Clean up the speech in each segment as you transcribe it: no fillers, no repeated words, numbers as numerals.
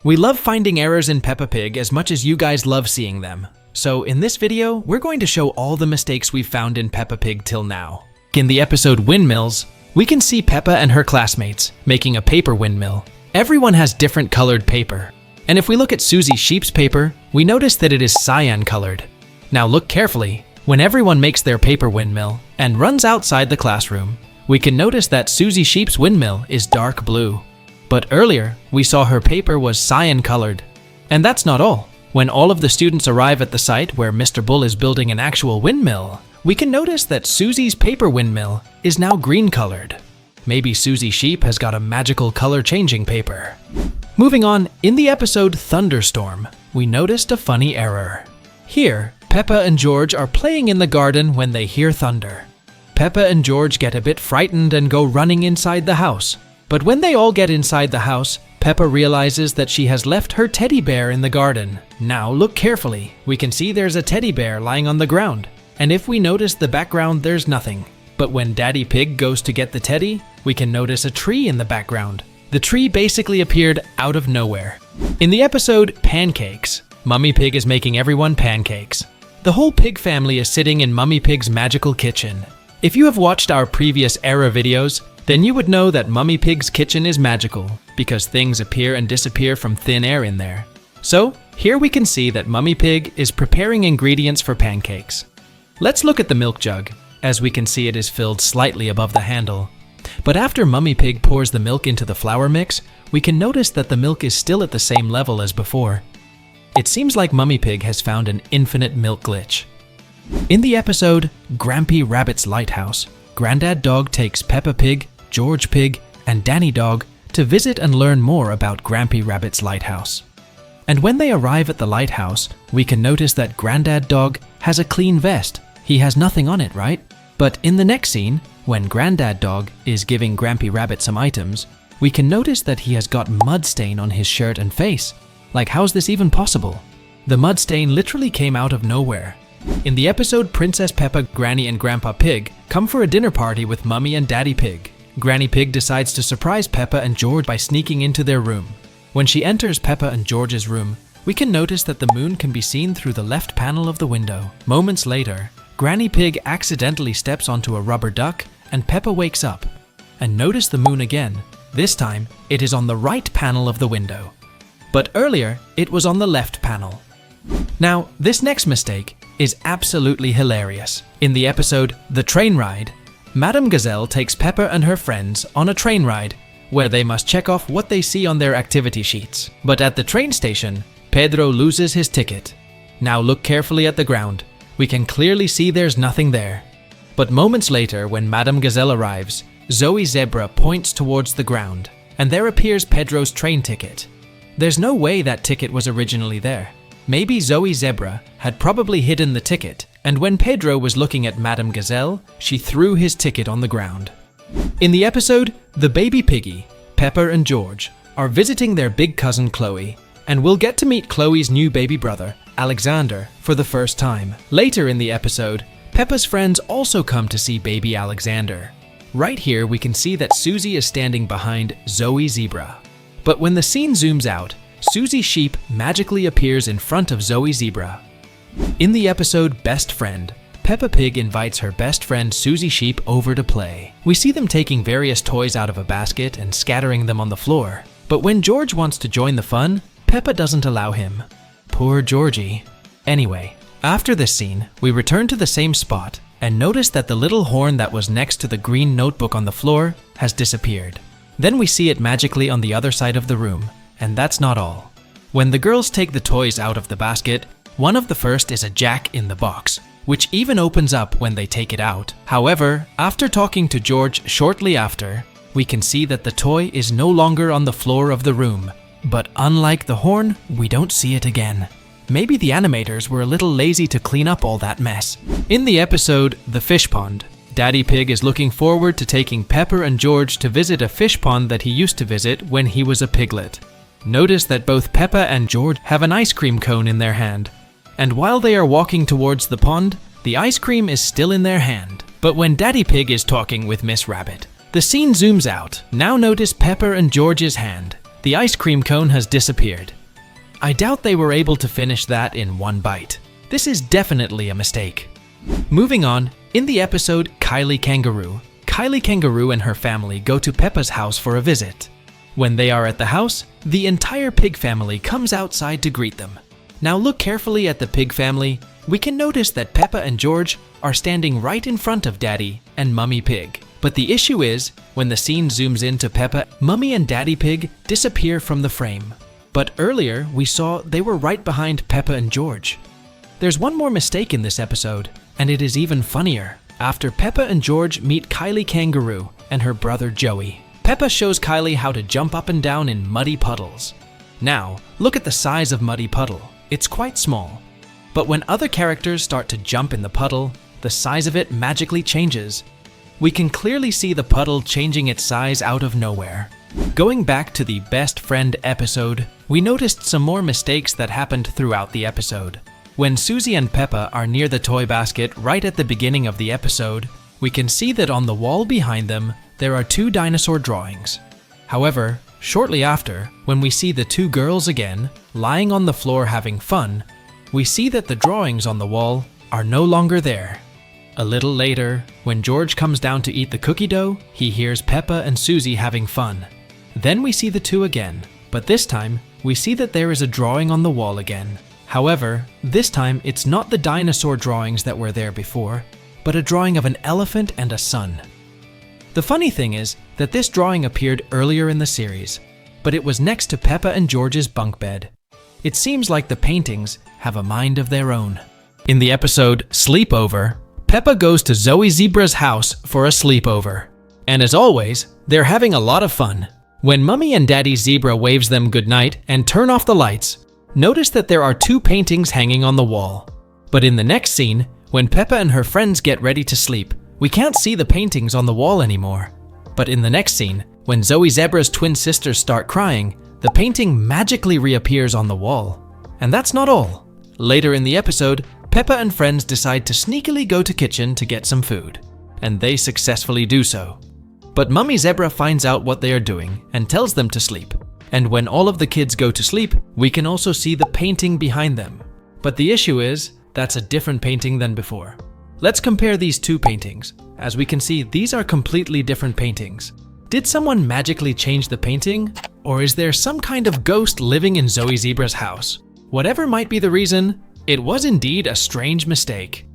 We love finding errors in Peppa Pig as much as you guys love seeing them. So in this video, we're going to show all the mistakes we've found in Peppa Pig till now. In the episode Windmills, we can see Peppa and her classmates making a paper windmill. Everyone has different colored paper. And if we look at Susie Sheep's paper, we notice that it is cyan colored. Now look carefully. When everyone makes their paper windmill and runs outside the classroom, we can notice that Susie Sheep's windmill is dark blue. But earlier, we saw her paper was cyan colored. And that's not all. When all of the students arrive at the site where Mr. Bull is building an actual windmill, we can notice that Susie's paper windmill is now green colored. Maybe Susie Sheep has got a magical color changing paper. Moving on, in the episode Thunderstorm, we noticed a funny error. Here, Peppa and George are playing in the garden when they hear thunder. Peppa and George get a bit frightened and go running inside the house. But when they all get inside the house, Peppa realizes that she has left her teddy bear in the garden. Now look carefully. We can see there's a teddy bear lying on the ground. And if we notice the background, there's nothing. But when Daddy Pig goes to get the teddy, we can notice a tree in the background. The tree basically appeared out of nowhere. In the episode Pancakes, Mummy Pig is making everyone pancakes. The whole pig family is sitting in Mummy Pig's magical kitchen. If you have watched our previous era videos, then you would know that Mummy Pig's kitchen is magical because things appear and disappear from thin air in there. So here we can see that Mummy Pig is preparing ingredients for pancakes. Let's look at the milk jug. As we can see, it is filled slightly above the handle. But after Mummy Pig pours the milk into the flour mix, we can notice that the milk is still at the same level as before. It seems like Mummy Pig has found an infinite milk glitch. In the episode Grampy Rabbit's Lighthouse, Grandad Dog takes Peppa Pig, George Pig, and Danny Dog to visit and learn more about Grampy Rabbit's lighthouse. And when they arrive at the lighthouse, we can notice that Grandad Dog has a clean vest. He has nothing on it, right? But in the next scene, when Grandad Dog is giving Grampy Rabbit some items, we can notice that he has got mud stain on his shirt and face. Like, how's this even possible? The mud stain literally came out of nowhere. In the episode Princess Peppa, Granny and Grandpa Pig come for a dinner party with Mummy and Daddy Pig. Granny Pig decides to surprise Peppa and George by sneaking into their room. When she enters Peppa and George's room, we can notice that the moon can be seen through the left panel of the window. Moments later, Granny Pig accidentally steps onto a rubber duck and Peppa wakes up. And notice the moon again. This time, it is on the right panel of the window. But earlier, it was on the left panel. Now, this next mistake is absolutely hilarious. In the episode The Train Ride, Madame Gazelle takes Peppa and her friends on a train ride where they must check off what they see on their activity sheets. But at the train station, Pedro loses his ticket. Now look carefully at the ground. We can clearly see there's nothing there. But moments later, when Madame Gazelle arrives, Zoe Zebra points towards the ground, and there appears Pedro's train ticket. There's no way that ticket was originally there. Maybe Zoe Zebra had probably hidden the ticket, and when Pedro was looking at Madame Gazelle, she threw his ticket on the ground. In the episode The Baby Piggy, Peppa and George are visiting their big cousin Chloe, and we'll get to meet Chloe's new baby brother, Alexander, for the first time. Later in the episode, Peppa's friends also come to see baby Alexander. Right here we can see that Susie is standing behind Zoe Zebra. But when the scene zooms out, Susie Sheep magically appears in front of Zoe Zebra. In the episode Best Friend, Peppa Pig invites her best friend Susie Sheep over to play. We see them taking various toys out of a basket and scattering them on the floor. But when George wants to join the fun, Peppa doesn't allow him. Poor Georgie. Anyway, after this scene, we return to the same spot and notice that the little horn that was next to the green notebook on the floor has disappeared. Then we see it magically on the other side of the room, and that's not all. When the girls take the toys out of the basket, one of the first is a jack in the box, which even opens up when they take it out. However, after talking to George shortly after, we can see that the toy is no longer on the floor of the room. But unlike the horn, we don't see it again. Maybe the animators were a little lazy to clean up all that mess. In the episode The Fish Pond, Daddy Pig is looking forward to taking Peppa and George to visit a fish pond that he used to visit when he was a piglet. Notice that both Peppa and George have an ice cream cone in their hand. And while they are walking towards the pond, the ice cream is still in their hand. But when Daddy Pig is talking with Miss Rabbit, the scene zooms out. Now notice Peppa and George's hand. The ice cream cone has disappeared. I doubt they were able to finish that in one bite. This is definitely a mistake. Moving on, in the episode Kylie Kangaroo and her family go to Peppa's house for a visit. When they are at the house, the entire pig family comes outside to greet them. Now look carefully at the pig family. We can notice that Peppa and George are standing right in front of Daddy and Mummy Pig. But the issue is, when the scene zooms into Peppa, Mummy and Daddy Pig disappear from the frame. But earlier, we saw they were right behind Peppa and George. There's one more mistake in this episode, and it is even funnier. After Peppa and George meet Kylie Kangaroo and her brother Joey, Peppa shows Kylie how to jump up and down in muddy puddles. Now, look at the size of Muddy Puddle. It's quite small. But when other characters start to jump in the puddle, the size of it magically changes. We can clearly see the puddle changing its size out of nowhere. Going back to the Best Friend episode, we noticed some more mistakes that happened throughout the episode. When Susie and Peppa are near the toy basket right at the beginning of the episode, we can see that on the wall behind them, there are 2 dinosaur drawings. However, shortly after, when we see the 2 girls again, lying on the floor having fun, we see that the drawings on the wall are no longer there. A little later, when George comes down to eat the cookie dough, he hears Peppa and Susie having fun. Then we see the 2 again, but this time, we see that there is a drawing on the wall again. However, this time it's not the dinosaur drawings that were there before, but a drawing of an elephant and a sun. The funny thing is that this drawing appeared earlier in the series, but it was next to Peppa and George's bunk bed. It seems like the paintings have a mind of their own. In the episode Sleepover, Peppa goes to Zoe Zebra's house for a sleepover. And as always, they're having a lot of fun. When Mummy and Daddy Zebra waves them goodnight and turn off the lights, notice that there are 2 paintings hanging on the wall. But in the next scene, when Peppa and her friends get ready to sleep, we can't see the paintings on the wall anymore. But in the next scene, when Zoe Zebra's twin sisters start crying, the painting magically reappears on the wall. And that's not all. Later in the episode, Peppa and friends decide to sneakily go to kitchen to get some food, and they successfully do so. But Mummy Zebra finds out what they are doing and tells them to sleep. And when all of the kids go to sleep, we can also see the painting behind them. But the issue is, that's a different painting than before. Let's compare these 2 paintings. As we can see, these are completely different paintings. Did someone magically change the painting? Or is there some kind of ghost living in Zoe Zebra's house? Whatever might be the reason, it was indeed a strange mistake.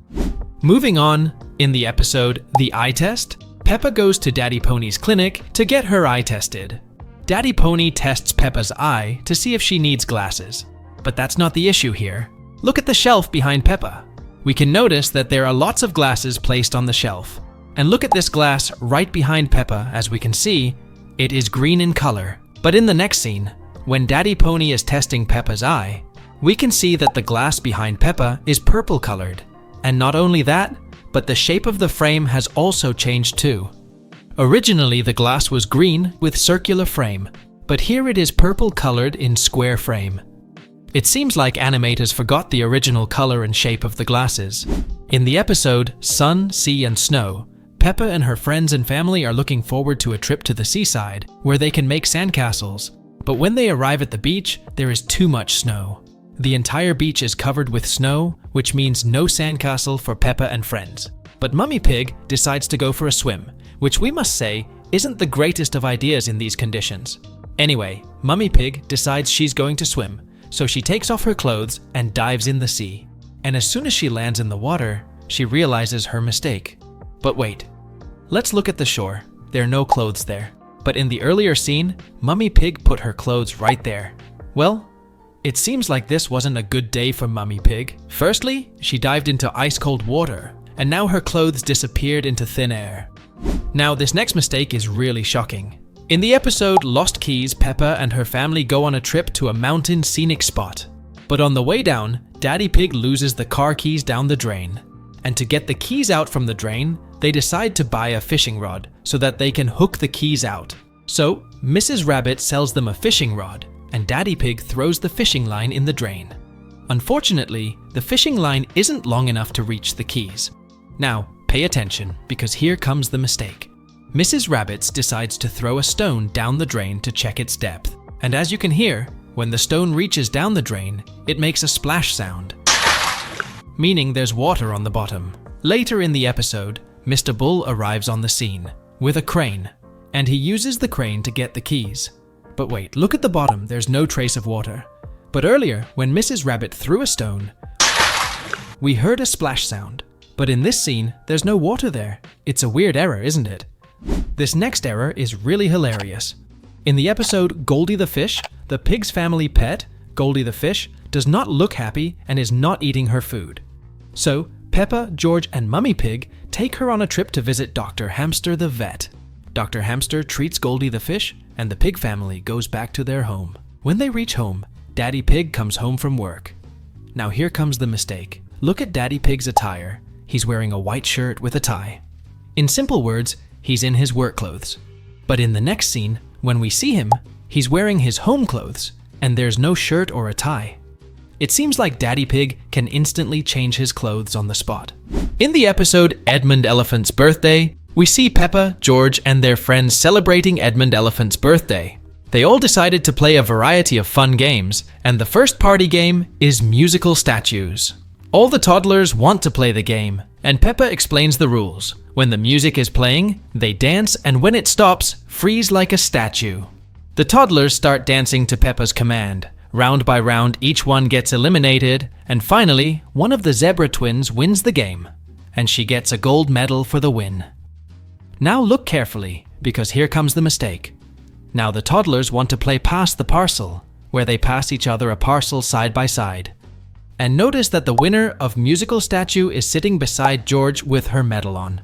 Moving on, in the episode The Eye Test, Peppa goes to Daddy Pony's clinic to get her eye tested. Daddy Pony tests Peppa's eye to see if she needs glasses. But that's not the issue here. Look at the shelf behind Peppa. We can notice that there are lots of glasses placed on the shelf. And look at this glass right behind Peppa. As we can see, it is green in color. But in the next scene, when Daddy Pony is testing Peppa's eye, we can see that the glass behind Peppa is purple colored. And not only that, but the shape of the frame has also changed too. Originally, the glass was green with circular frame, but here it is purple colored in square frame. It seems like animators forgot the original color and shape of the glasses. In the episode Sun, Sea and Snow, Peppa and her friends and family are looking forward to a trip to the seaside where they can make sandcastles. But when they arrive at the beach, there is too much snow. The entire beach is covered with snow, which means no sandcastle for Peppa and friends. But Mummy Pig decides to go for a swim, which we must say isn't the greatest of ideas in these conditions. Anyway, Mummy Pig decides she's going to swim, so she takes off her clothes and dives in the sea. And as soon as she lands in the water, she realizes her mistake. But wait, let's look at the shore. There are no clothes there. But in the earlier scene, Mummy Pig put her clothes right there. Well, it seems like this wasn't a good day for Mummy Pig. Firstly, she dived into ice-cold water, and now her clothes disappeared into thin air. Now, this next mistake is really shocking. In the episode Lost Keys, Peppa and her family go on a trip to a mountain scenic spot. But on the way down, Daddy Pig loses the car keys down the drain. And to get the keys out from the drain, they decide to buy a fishing rod so that they can hook the keys out. So, Mrs. Rabbit sells them a fishing rod, and Daddy Pig throws the fishing line in the drain. Unfortunately, the fishing line isn't long enough to reach the keys. Now, pay attention, because here comes the mistake. Mrs. Rabbit decides to throw a stone down the drain to check its depth, And as you can hear, when the stone reaches down the drain, it makes a splash sound, meaning there's water on the bottom. Later in the episode, Mr. Bull arrives on the scene with a crane, and he uses the crane to get the keys. But wait, look at the bottom, there's no trace of water. But earlier, when Mrs. Rabbit threw a stone, we heard a splash sound. But in this scene, there's no water there. It's a weird error, isn't it? This next error is really hilarious. In the episode Goldie the Fish, the pig's family pet, Goldie the Fish, does not look happy and is not eating her food. So, Peppa, George, and Mummy Pig take her on a trip to visit Dr. Hamster the vet. Dr. Hamster treats Goldie the Fish, and the pig family goes back to their home. When they reach home, Daddy Pig comes home from work. Now here comes the mistake. Look at Daddy Pig's attire. He's wearing a white shirt with a tie. In simple words, he's in his work clothes. But in the next scene, when we see him, he's wearing his home clothes, and there's no shirt or a tie. It seems like Daddy Pig can instantly change his clothes on the spot. In the episode Edmund Elephant's Birthday, we see Peppa, George, and their friends celebrating Edmund Elephant's birthday. They all decided to play a variety of fun games, and the first party game is musical statues. All the toddlers want to play the game, and Peppa explains the rules. When the music is playing, they dance, and when it stops, freeze like a statue. The toddlers start dancing to Peppa's command. Round by round, each one gets eliminated, and finally, one of the zebra twins wins the game, and she gets a gold medal for the win. Now look carefully, because here comes the mistake. Now the toddlers want to play Pass the Parcel, where they pass each other a parcel side by side. And notice that the winner of musical statue is sitting beside George with her medal on.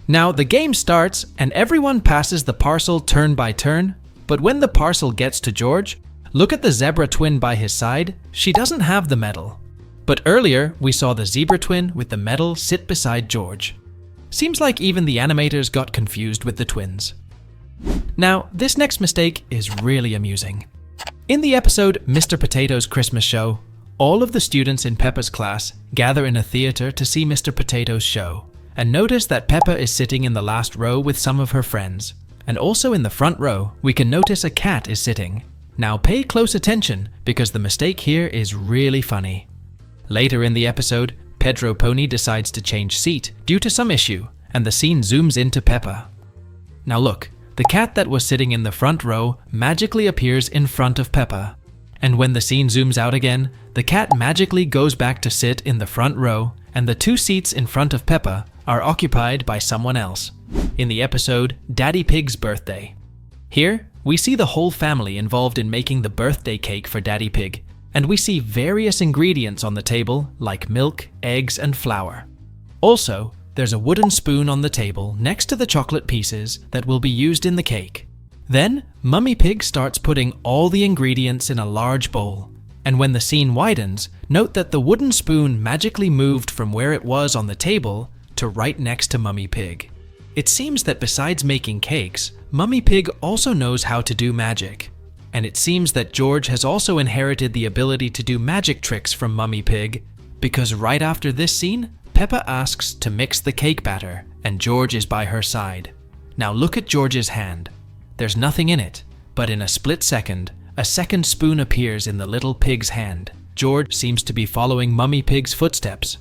Now the game starts, and everyone passes the parcel turn by turn, but when the parcel gets to George, look at the zebra twin by his side. She doesn't have the medal. But earlier, we saw the zebra twin with the medal sit beside George. Seems like even the animators got confused with the twins. Now, this next mistake is really amusing. In the episode Mr. Potato's Christmas Show, all of the students in Peppa's class gather in a theater to see Mr. Potato's show. And notice that Peppa is sitting in the last row with some of her friends. And also in the front row, we can notice a cat is sitting. Now pay close attention, because the mistake here is really funny. Later in the episode, Pedro Pony decides to change seat due to some issue, and the scene zooms into Peppa. Now look, the cat that was sitting in the front row magically appears in front of Peppa. And when the scene zooms out again, the cat magically goes back to sit in the front row, and the two seats in front of Peppa are occupied by someone else. In the episode Daddy Pig's Birthday. Here, we see the whole family involved in making the birthday cake for Daddy Pig, and we see various ingredients on the table like milk, eggs, and flour. Also, there's a wooden spoon on the table next to the chocolate pieces that will be used in the cake. Then, Mummy Pig starts putting all the ingredients in a large bowl, and when the scene widens, note that the wooden spoon magically moved from where it was on the table to right next to Mummy Pig. It seems that besides making cakes, Mummy Pig also knows how to do magic. And it seems that George has also inherited the ability to do magic tricks from Mummy Pig, because right after this scene, Peppa asks to mix the cake batter, and George is by her side. Now look at George's hand. There's nothing in it, but in a split second, a second spoon appears in the little pig's hand. George seems to be following Mummy Pig's footsteps.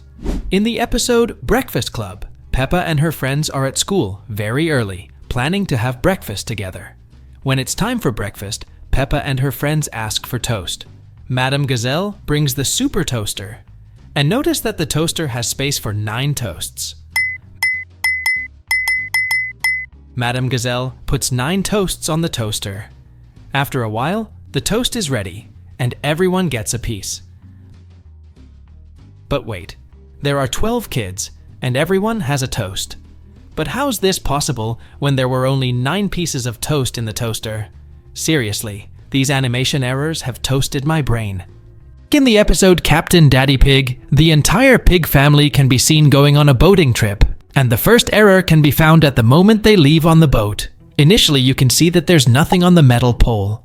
In the episode Breakfast Club, Peppa and her friends are at school very early, planning to have breakfast together. When it's time for breakfast, Peppa and her friends ask for toast. Madame Gazelle brings the super toaster. And notice that the toaster has space for 9 toasts. Madame Gazelle puts 9 toasts on the toaster. After a while, the toast is ready, and everyone gets a piece. But wait, there are 12 kids, and everyone has a toast. But how's this possible when there were only 9 pieces of toast in the toaster? Seriously, these animation errors have toasted my brain. In the episode Captain Daddy Pig, the entire pig family can be seen going on a boating trip, and the first error can be found at the moment they leave on the boat. Initially, you can see that there's nothing on the metal pole.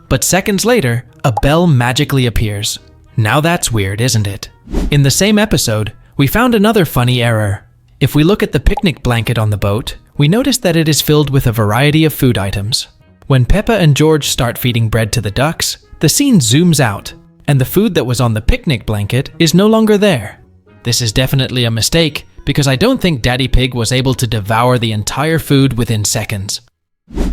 But seconds later, a bell magically appears. Now that's weird, isn't it? In the same episode, we found another funny error. If we look at the picnic blanket on the boat, we notice that it is filled with a variety of food items. When Peppa and George start feeding bread to the ducks, the scene zooms out, and the food that was on the picnic blanket is no longer there. This is definitely a mistake, because I don't think Daddy Pig was able to devour the entire food within seconds.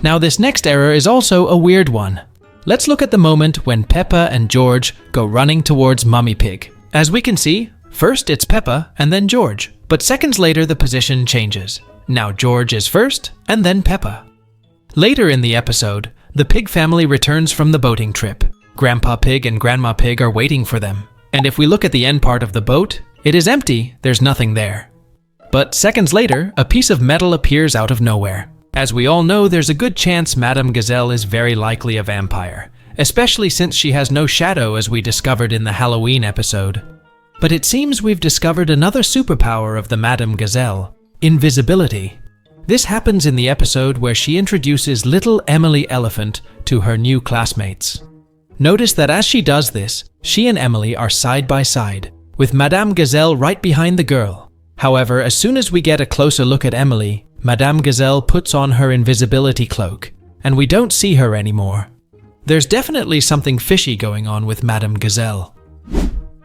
Now this next error is also a weird one. Let's look at the moment when Peppa and George go running towards Mummy Pig. As we can see, first it's Peppa and then George, but seconds later the position changes. Now George is first and then Peppa. Later in the episode, the pig family returns from the boating trip. Grandpa Pig and Grandma Pig are waiting for them. And if we look at the end part of the boat, it is empty, there's nothing there. But seconds later, a piece of metal appears out of nowhere. As we all know, there's a good chance Madame Gazelle is very likely a vampire, especially since she has no shadow as we discovered in the Halloween episode. But it seems we've discovered another superpower of the Madame Gazelle, invisibility. This happens in the episode where she introduces little Emily Elephant to her new classmates. Notice that as she does this, she and Emily are side by side, with Madame Gazelle right behind the girl. However, as soon as we get a closer look at Emily, Madame Gazelle puts on her invisibility cloak, and we don't see her anymore. There's definitely something fishy going on with Madame Gazelle.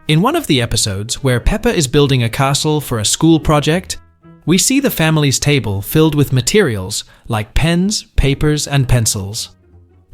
In one of the episodes, where Peppa is building a castle for a school project, we see the family's table filled with materials like pens, papers, and pencils.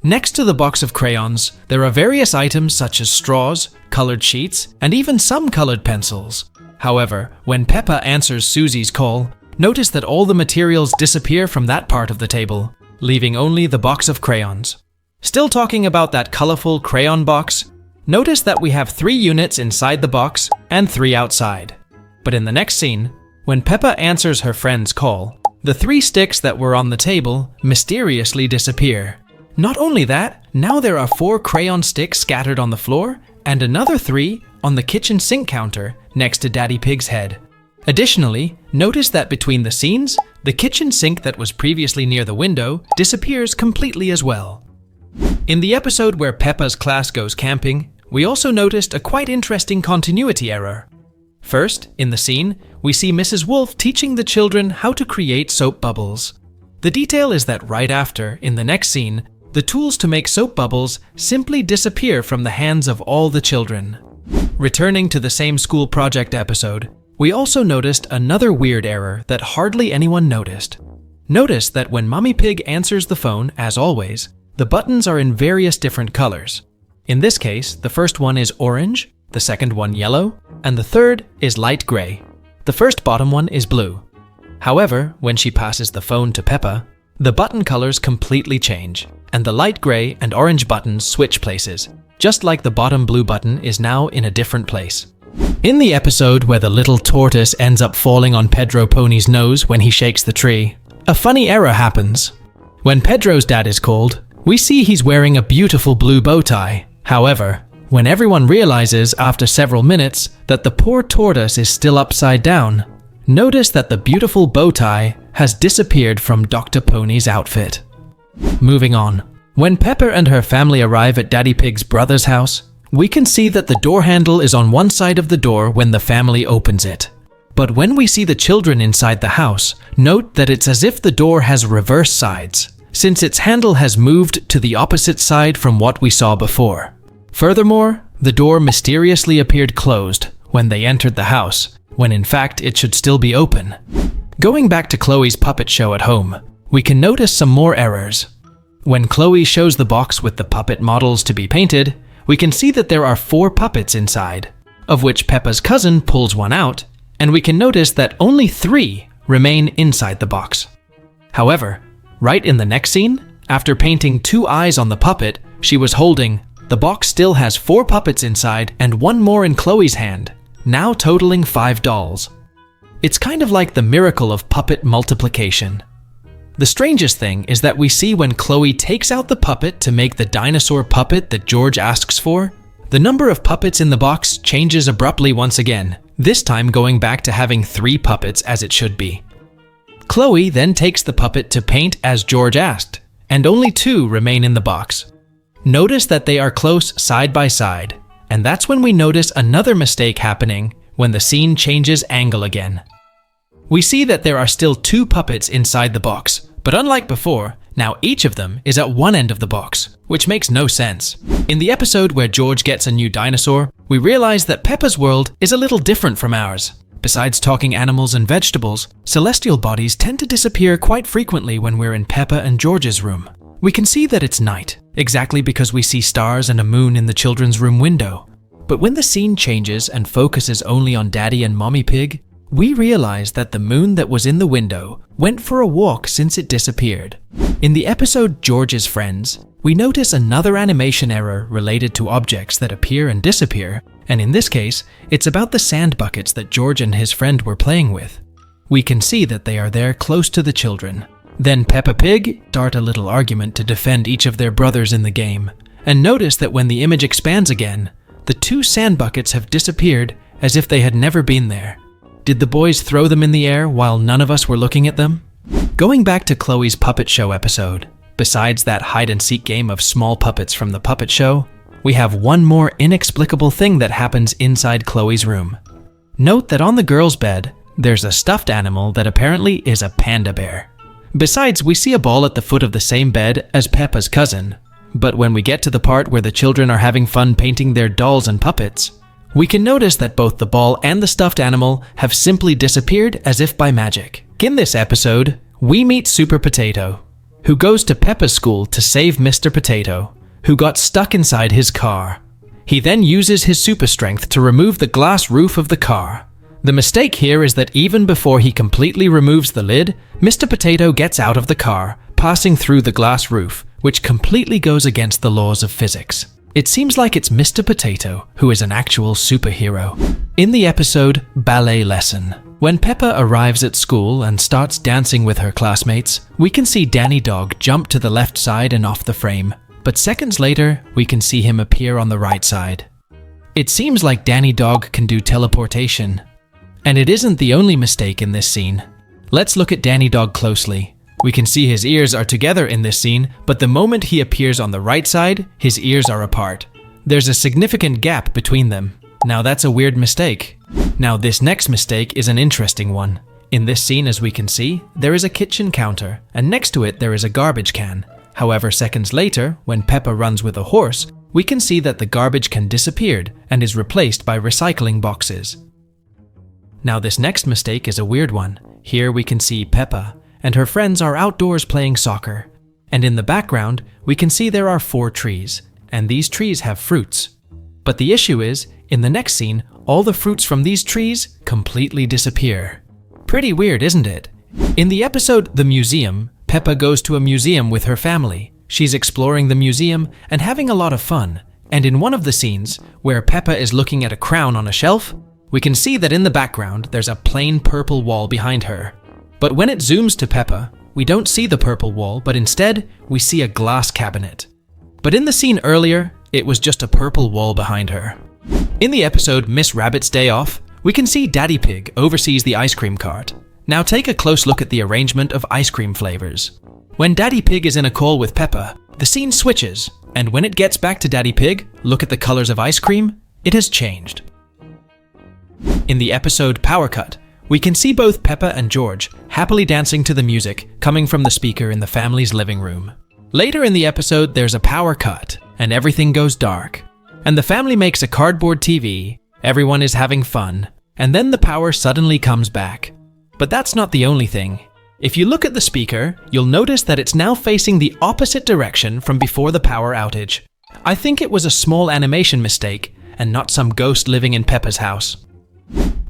Next to the box of crayons, there are various items such as straws, colored sheets, and even some colored pencils. However, when Peppa answers Susie's call, notice that all the materials disappear from that part of the table, leaving only the box of crayons. Still talking about that colorful crayon box, notice that we have 3 units inside the box and 3 outside. But in the next scene, when Peppa answers her friend's call, the 3 sticks that were on the table mysteriously disappear. Not only that, now there are 4 crayon sticks scattered on the floor and another 3 on the kitchen sink counter next to Daddy Pig's head. Additionally, notice that between the scenes, the kitchen sink that was previously near the window disappears completely as well. In the episode where Peppa's class goes camping, we also noticed a quite interesting continuity error. First, in the scene, we see Mrs. Wolf teaching the children how to create soap bubbles. The detail is that right after, in the next scene, the tools to make soap bubbles simply disappear from the hands of all the children. Returning to the same school project episode, we also noticed another weird error that hardly anyone noticed. Notice that when Mummy Pig answers the phone, as always, the buttons are in various different colors. In this case, the first one is orange, the second one yellow, and the third is light gray. The first bottom one is blue. However, when she passes the phone to Peppa, the button colors completely change, and the light gray and orange buttons switch places, just like the bottom blue button is now in a different place. In the episode where the little tortoise ends up falling on Pedro Pony's nose when he shakes the tree, a funny error happens. When Pedro's dad is called, we see he's wearing a beautiful blue bow tie. However, when everyone realizes after several minutes that the poor tortoise is still upside down, notice that the beautiful bow tie has disappeared from Dr. Pony's outfit. Moving on. When Peppa and her family arrive at Daddy Pig's brother's house, we can see that the door handle is on one side of the door when the family opens it. But when we see the children inside the house, note that it's as if the door has reverse sides, since its handle has moved to the opposite side from what we saw before. Furthermore, the door mysteriously appeared closed when they entered the house, when in fact it should still be open. Going back to Chloe's puppet show at home, we can notice some more errors. When Chloe shows the box with the puppet models to be painted, we can see that there are 4 puppets inside, of which Peppa's cousin pulls one out, and we can notice that only 3 remain inside the box. However, right in the next scene, after painting 2 eyes on the puppet she was holding, the box still has 4 puppets inside and 1 more in Chloe's hand, now totaling 5 dolls. It's kind of like the miracle of puppet multiplication. The strangest thing is that we see when Chloe takes out the puppet to make the dinosaur puppet that George asks for, the number of puppets in the box changes abruptly once again, this time going back to having 3 puppets as it should be. Chloe then takes the puppet to paint as George asked, and only 2 remain in the box. Notice that they are close side by side, and that's when we notice another mistake happening when the scene changes angle again. We see that there are still 2 puppets inside the box, but unlike before, Now each of them is at one end of the box, which makes no sense. In the episode where George gets a new dinosaur, we realize that Peppa's world is a little different from ours. Besides talking animals and vegetables, celestial bodies tend to disappear quite frequently when we're in Peppa and George's room. We can see that it's night, exactly because we see stars and a moon in the children's room window. But when the scene changes and focuses only on Daddy and Mommy Pig, we realize that the moon that was in the window went for a walk since it disappeared. In the episode George's Friends, we notice another animation error related to objects that appear and disappear, and in this case, it's about the sand buckets that George and his friend were playing with. We can see that they are there close to the children. Then Peppa Pig start a little argument to defend each of their brothers in the game, and notice that when the image expands again, the two sand buckets have disappeared as if they had never been there. Did the boys throw them in the air while none of us were looking at them? Going back to Chloe's puppet show episode, besides that hide-and-seek game of small puppets from the puppet show, we have one more inexplicable thing that happens inside Chloe's room. Note that on the girl's bed, there's a stuffed animal that apparently is a panda bear. Besides, we see a ball at the foot of the same bed as Peppa's cousin. But when we get to the part where the children are having fun painting their dolls and puppets, we can notice that both the ball and the stuffed animal have simply disappeared as if by magic. In this episode, we meet Super Potato, who goes to Peppa's school to save Mr. Potato, who got stuck inside his car. He then uses his super strength to remove the glass roof of the car. The mistake here is that even before he completely removes the lid, Mr. Potato gets out of the car, passing through the glass roof, which completely goes against the laws of physics. It seems like it's Mr. Potato who is an actual superhero. In the episode Ballet Lesson, when Peppa arrives at school and starts dancing with her classmates, we can see Danny Dog jump to the left side and off the frame, but seconds later, we can see him appear on the right side. It seems like Danny Dog can do teleportation. And it isn't the only mistake in this scene. Let's look at Danny Dog closely. We can see his ears are together in this scene, but the moment he appears on the right side, his ears are apart. There's a significant gap between them. Now that's a weird mistake. Now this next mistake is an interesting one. In this scene, as we can see, there is a kitchen counter, and next to it there is a garbage can. However, seconds later, when Peppa runs with a horse, we can see that the garbage can disappeared and is replaced by recycling boxes. Now this next mistake is a weird one. Here we can see Peppa and her friends are outdoors playing soccer. And in the background, we can see there are 4 trees, and these trees have fruits. But the issue is, in the next scene, all the fruits from these trees completely disappear. Pretty weird, isn't it? In the episode The Museum, Peppa goes to a museum with her family. She's exploring the museum and having a lot of fun. And in one of the scenes, where Peppa is looking at a crown on a shelf, we can see that in the background there's a plain purple wall behind her. But when it zooms to Peppa, we don't see the purple wall, but instead we see a glass cabinet. But in the scene earlier, it was just a purple wall behind her. In the episode Miss Rabbit's Day Off, we can see Daddy Pig oversees the ice cream cart. Now take a close look at the arrangement of ice cream flavors. When Daddy Pig is in a call with Peppa, the scene switches, and when it gets back to Daddy Pig, look at the colors of ice cream, it has changed. In the episode Power Cut, we can see both Peppa and George happily dancing to the music coming from the speaker in the family's living room. Later in the episode, there's a power cut, and everything goes dark. And the family makes a cardboard TV, everyone is having fun, and then the power suddenly comes back. But that's not the only thing. If you look at the speaker, you'll notice that it's now facing the opposite direction from before the power outage. I think it was a small animation mistake, and not some ghost living in Peppa's house.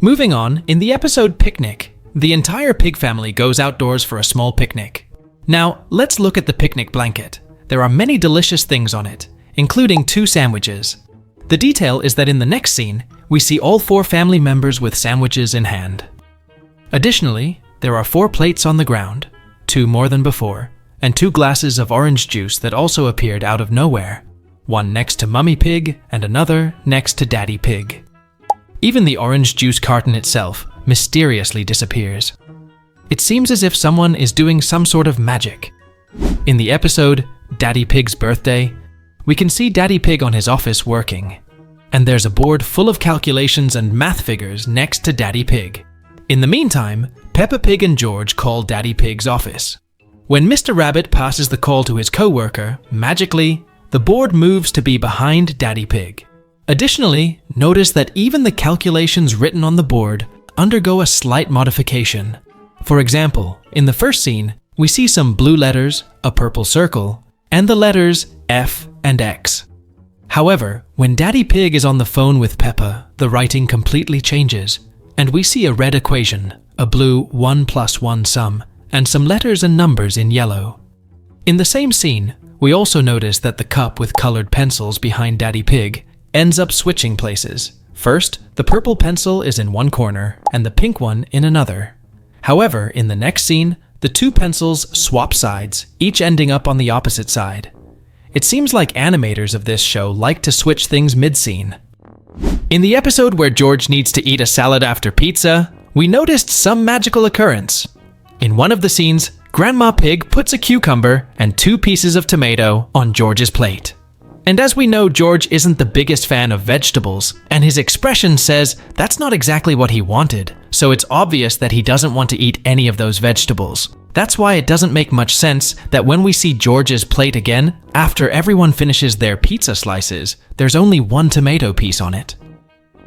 Moving on, in the episode Picnic, the entire pig family goes outdoors for a small picnic. Now, let's look at the picnic blanket. There are many delicious things on it, including 2 sandwiches. The detail is that in the next scene, we see all 4 family members with sandwiches in hand. Additionally, there are 4 plates on the ground, 2 more than before, and 2 glasses of orange juice that also appeared out of nowhere. One next to Mummy Pig and another next to Daddy Pig. Even the orange juice carton itself mysteriously disappears. It seems as if someone is doing some sort of magic. In the episode Daddy Pig's Birthday, we can see Daddy Pig on his office working, and there's a board full of calculations and math figures next to Daddy Pig. In the meantime, Peppa Pig and George call Daddy Pig's office. When Mr. Rabbit passes the call to his co-worker, magically, the board moves to be behind Daddy Pig. Additionally, notice that even the calculations written on the board undergo a slight modification. For example, in the first scene, we see some blue letters, a purple circle, and the letters F and X. However, when Daddy Pig is on the phone with Peppa, the writing completely changes, and we see a red equation, a blue 1 + 1 sum, and some letters and numbers in yellow. In the same scene, we also notice that the cup with colored pencils behind Daddy Pig ends up switching places. First, the purple pencil is in one corner and the pink one in another. However, in the next scene, the two pencils swap sides, each ending up on the opposite side. It seems like animators of this show like to switch things mid-scene. In the episode where George needs to eat a salad after pizza, we noticed some magical occurrence. In one of the scenes, Grandma Pig puts a cucumber and 2 pieces of tomato on George's plate. And as we know, George isn't the biggest fan of vegetables, and his expression says that's not exactly what he wanted, so it's obvious that he doesn't want to eat any of those vegetables. That's why it doesn't make much sense that when we see George's plate again, after everyone finishes their pizza slices, there's only 1 tomato piece on it.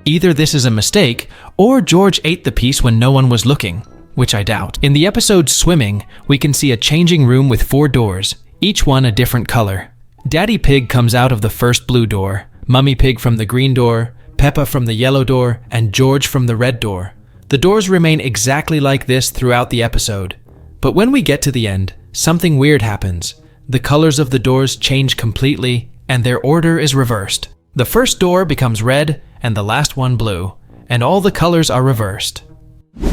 Either this is a mistake, or George ate the piece when no one was looking, which I doubt. In the episode Swimming, we can see a changing room with 4 doors, each one a different color. Daddy Pig comes out of the first blue door, Mummy Pig from the green door, Peppa from the yellow door, and George from the red door. The doors remain exactly like this throughout the episode. But when we get to the end, something weird happens. The colors of the doors change completely, and their order is reversed. The first door becomes red, and the last one blue, and all the colors are reversed.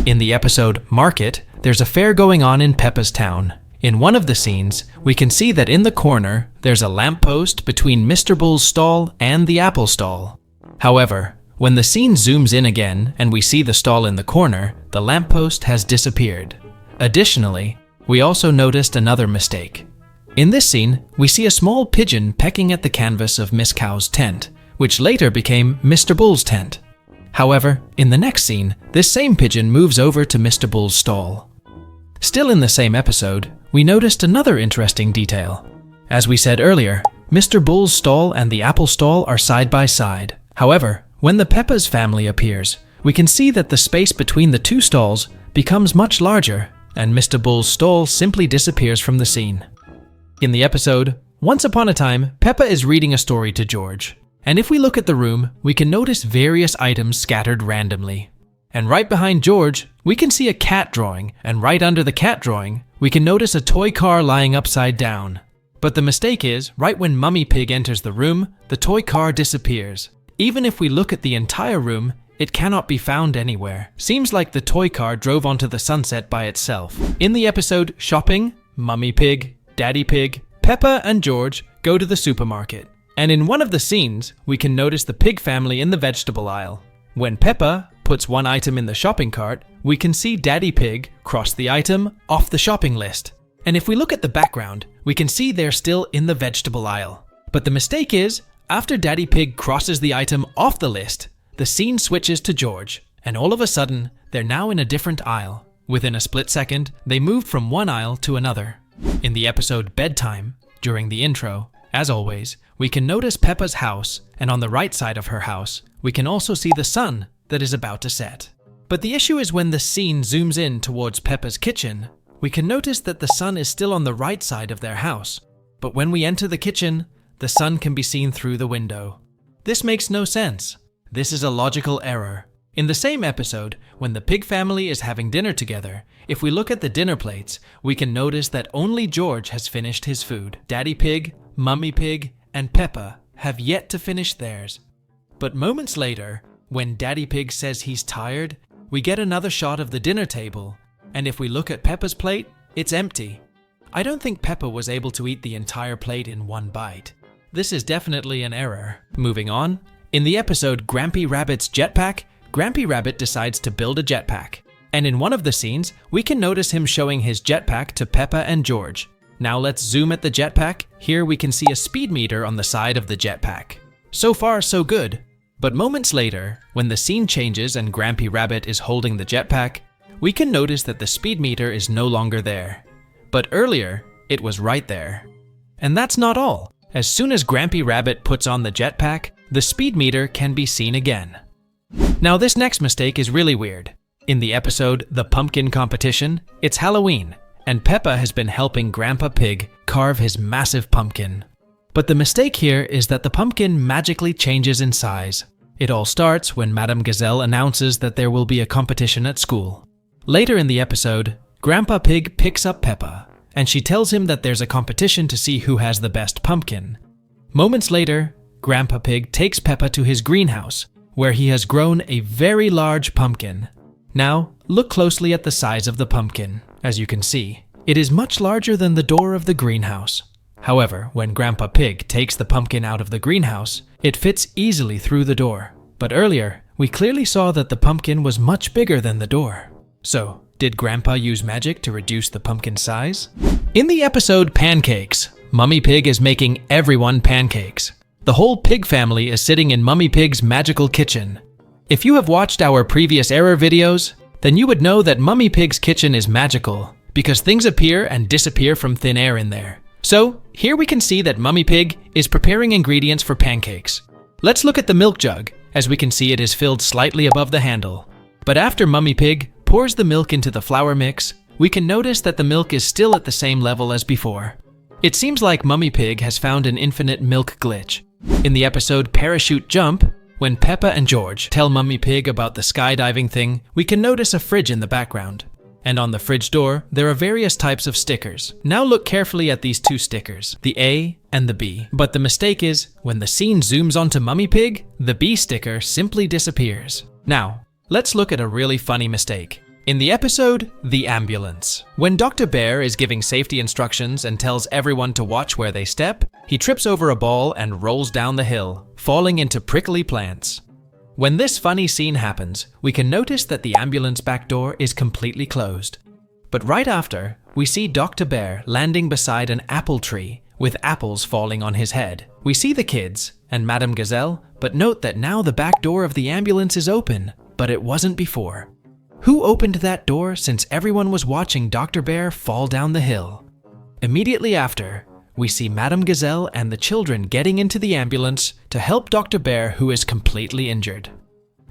In the episode Market, there's a fair going on in Peppa's town. In one of the scenes, we can see that in the corner, there's a lamppost between Mr. Bull's stall and the apple stall. However, when the scene zooms in again and we see the stall in the corner, the lamppost has disappeared. Additionally, we also noticed another mistake. In this scene, we see a small pigeon pecking at the canvas of Miss Cow's tent, which later became Mr. Bull's tent. However, in the next scene, this same pigeon moves over to Mr. Bull's stall. Still in the same episode, we noticed another interesting detail. As we said earlier, Mr. Bull's stall and the apple stall are side by side. However, when the Peppa's family appears, we can see that the space between the 2 stalls becomes much larger, and Mr. Bull's stall simply disappears from the scene. In the episode, Once Upon a Time, Peppa is reading a story to George. And if we look at the room, we can notice various items scattered randomly. And right behind George, we can see a cat drawing, and right under the cat drawing, we can notice a toy car lying upside down. But the mistake is, right when Mummy Pig enters the room, the toy car disappears. Even if we look at the entire room, it cannot be found anywhere. Seems like the toy car drove onto the sunset by itself. In the episode Shopping, Mummy Pig, Daddy Pig, Peppa and George go to the supermarket. And in one of the scenes, we can notice the pig family in the vegetable aisle. When Peppa puts one item in the shopping cart, we can see Daddy Pig cross the item off the shopping list. And if we look at the background, we can see they're still in the vegetable aisle. But the mistake is, after Daddy Pig crosses the item off the list, the scene switches to George, and all of a sudden, they're now in a different aisle. Within a split second, they moved from one aisle to another. In the episode Bedtime, during the intro, as always, we can notice Peppa's house, and on the right side of her house, we can also see the sun that is about to set. But the issue is when the scene zooms in towards Peppa's kitchen, we can notice that the sun is still on the right side of their house. But when we enter the kitchen, the sun can be seen through the window. This makes no sense. This is a logical error. In the same episode, when the pig family is having dinner together, if we look at the dinner plates, we can notice that only George has finished his food. Daddy Pig, Mummy Pig, and Peppa have yet to finish theirs. But moments later, when Daddy Pig says he's tired, we get another shot of the dinner table, and if we look at Peppa's plate, it's empty. I don't think Peppa was able to eat the entire plate in one bite. This is definitely an error. Moving on, in the episode Grampy Rabbit's Jetpack, Grampy Rabbit decides to build a jetpack. And in one of the scenes, we can notice him showing his jetpack to Peppa and George. Now let's zoom at the jetpack. Here we can see a speed meter on the side of the jetpack. So far, so good. But moments later, when the scene changes and Grampy Rabbit is holding the jetpack, we can notice that the speed meter is no longer there. But earlier, it was right there. And that's not all. As soon as Grampy Rabbit puts on the jetpack, the speed meter can be seen again. Now this next mistake is really weird. In the episode The Pumpkin Competition, it's Halloween, and Peppa has been helping Grandpa Pig carve his massive pumpkin. But the mistake here is that the pumpkin magically changes in size. It all starts when Madame Gazelle announces that there will be a competition at school. Later in the episode, Grandpa Pig picks up Peppa, and she tells him that there's a competition to see who has the best pumpkin. Moments later, Grandpa Pig takes Peppa to his greenhouse, where he has grown a very large pumpkin. Now, look closely at the size of the pumpkin. As you can see, it is much larger than the door of the greenhouse. However, when Grandpa Pig takes the pumpkin out of the greenhouse, it fits easily through the door. But earlier, we clearly saw that the pumpkin was much bigger than the door. So, did Grandpa use magic to reduce the pumpkin size? In the episode Pancakes, Mummy Pig is making everyone pancakes. The whole pig family is sitting in Mummy Pig's magical kitchen. If you have watched our previous error videos, then you would know that Mummy Pig's kitchen is magical because things appear and disappear from thin air in there. So, here we can see that Mummy Pig is preparing ingredients for pancakes. Let's look at the milk jug, as we can see it is filled slightly above the handle. But after Mummy Pig pours the milk into the flour mix, we can notice that the milk is still at the same level as before. It seems like Mummy Pig has found an infinite milk glitch. In the episode Parachute Jump, when Peppa and George tell Mummy Pig about the skydiving thing, we can notice a fridge in the background. And on the fridge door, there are various types of stickers. Now look carefully at these two stickers, the A and the B. But the mistake is, when the scene zooms onto Mummy Pig, the B sticker simply disappears. Now, let's look at a really funny mistake. In the episode, The Ambulance, when Dr. Bear is giving safety instructions and tells everyone to watch where they step, he trips over a ball and rolls down the hill, falling into prickly plants. When this funny scene happens, we can notice that the ambulance back door is completely closed. But right after, we see Dr. Bear landing beside an apple tree with apples falling on his head. We see the kids and Madame Gazelle, but note that now the back door of the ambulance is open, but it wasn't before. Who opened that door since everyone was watching Dr. Bear fall down the hill? Immediately after, we see Madame Gazelle and the children getting into the ambulance to help Dr. Bear, who is completely injured.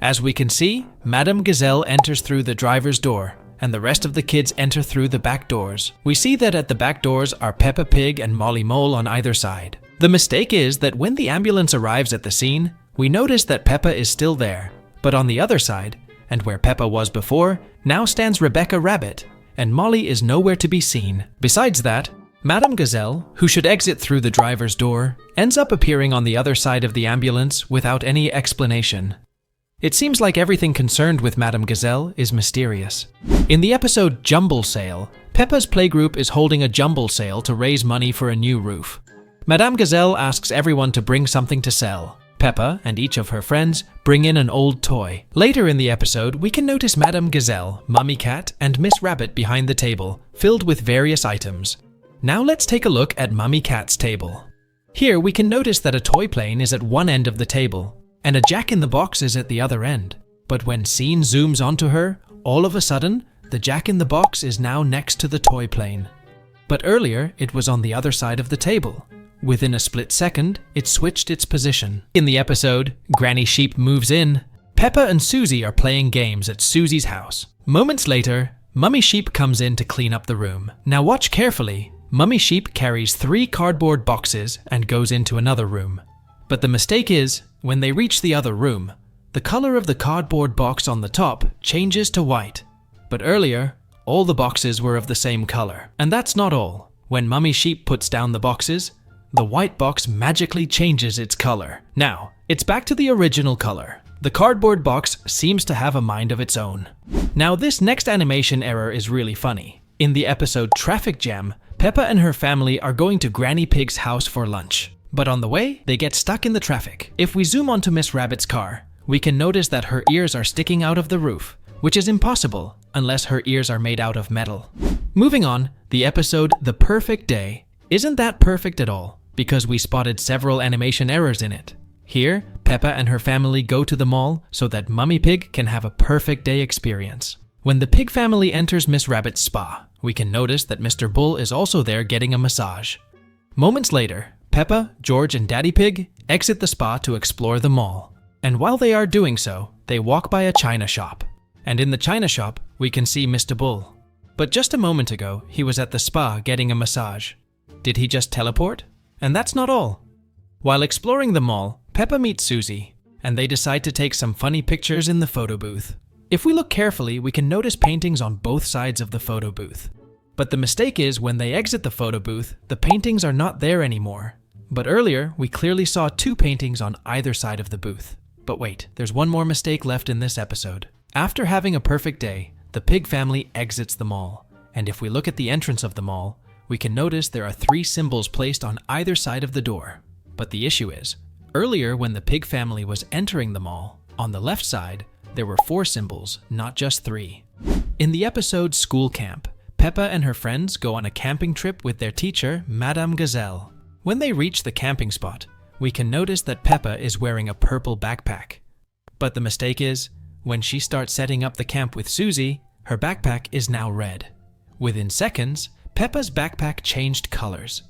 As we can see, Madame Gazelle enters through the driver's door, and the rest of the kids enter through the back doors. We see that at the back doors are Peppa Pig and Molly Mole on either side. The mistake is that when the ambulance arrives at the scene, we notice that Peppa is still there, but on the other side, and where Peppa was before, now stands Rebecca Rabbit, and Molly is nowhere to be seen. Besides that, Madame Gazelle, who should exit through the driver's door, ends up appearing on the other side of the ambulance without any explanation. It seems like everything concerned with Madame Gazelle is mysterious. In the episode Jumble Sale, Peppa's playgroup is holding a jumble sale to raise money for a new roof. Madame Gazelle asks everyone to bring something to sell. Peppa and each of her friends bring in an old toy. Later in the episode, we can notice Madame Gazelle, Mummy Cat, and Miss Rabbit behind the table, filled with various items. Now let's take a look at Mummy Cat's table. Here we can notice that a toy plane is at one end of the table, and a Jack-in-the-Box is at the other end. But when scene zooms onto her, all of a sudden, the Jack-in-the-Box is now next to the toy plane. But earlier, it was on the other side of the table. Within a split second, it switched its position. In the episode, Granny Sheep Moves In, Peppa and Susie are playing games at Susie's house. Moments later, Mummy Sheep comes in to clean up the room. Now watch carefully. Mummy Sheep carries 3 cardboard boxes and goes into another room. But the mistake is, when they reach the other room, the color of the cardboard box on the top changes to white. But earlier, all the boxes were of the same color. And that's not all. When Mummy Sheep puts down the boxes, the white box magically changes its color. Now, it's back to the original color. The cardboard box seems to have a mind of its own. Now, this next animation error is really funny. In the episode Traffic Jam, Peppa and her family are going to Granny Pig's house for lunch. But on the way, they get stuck in the traffic. If we zoom onto Miss Rabbit's car, we can notice that her ears are sticking out of the roof, which is impossible unless her ears are made out of metal. Moving on, the episode The Perfect Day isn't that perfect at all, because we spotted several animation errors in it. Here, Peppa and her family go to the mall so that Mummy Pig can have a perfect day experience. When the pig family enters Miss Rabbit's spa, we can notice that Mr. Bull is also there getting a massage. Moments later, Peppa, George, and Daddy Pig exit the spa to explore the mall. And while they are doing so, they walk by a china shop. And in the china shop, we can see Mr. Bull. But just a moment ago, he was at the spa getting a massage. Did he just teleport? And that's not all. While exploring the mall, Peppa meets Susie, and they decide to take some funny pictures in the photo booth. If we look carefully, we can notice paintings on both sides of the photo booth. But the mistake is when they exit the photo booth, the paintings are not there anymore. But earlier, we clearly saw 2 paintings on either side of the booth. But wait, there's one more mistake left in this episode. After having a perfect day, the pig family exits the mall. And if we look at the entrance of the mall, we can notice there are 3 symbols placed on either side of the door. But the issue is, earlier when the pig family was entering the mall, on the left side, there were 4 symbols, not just 3. In the episode School Camp, Peppa and her friends go on a camping trip with their teacher, Madame Gazelle. When they reach the camping spot, we can notice that Peppa is wearing a purple backpack. But the mistake is, when she starts setting up the camp with Susie, her backpack is now red. Within seconds, Peppa's backpack changed colors.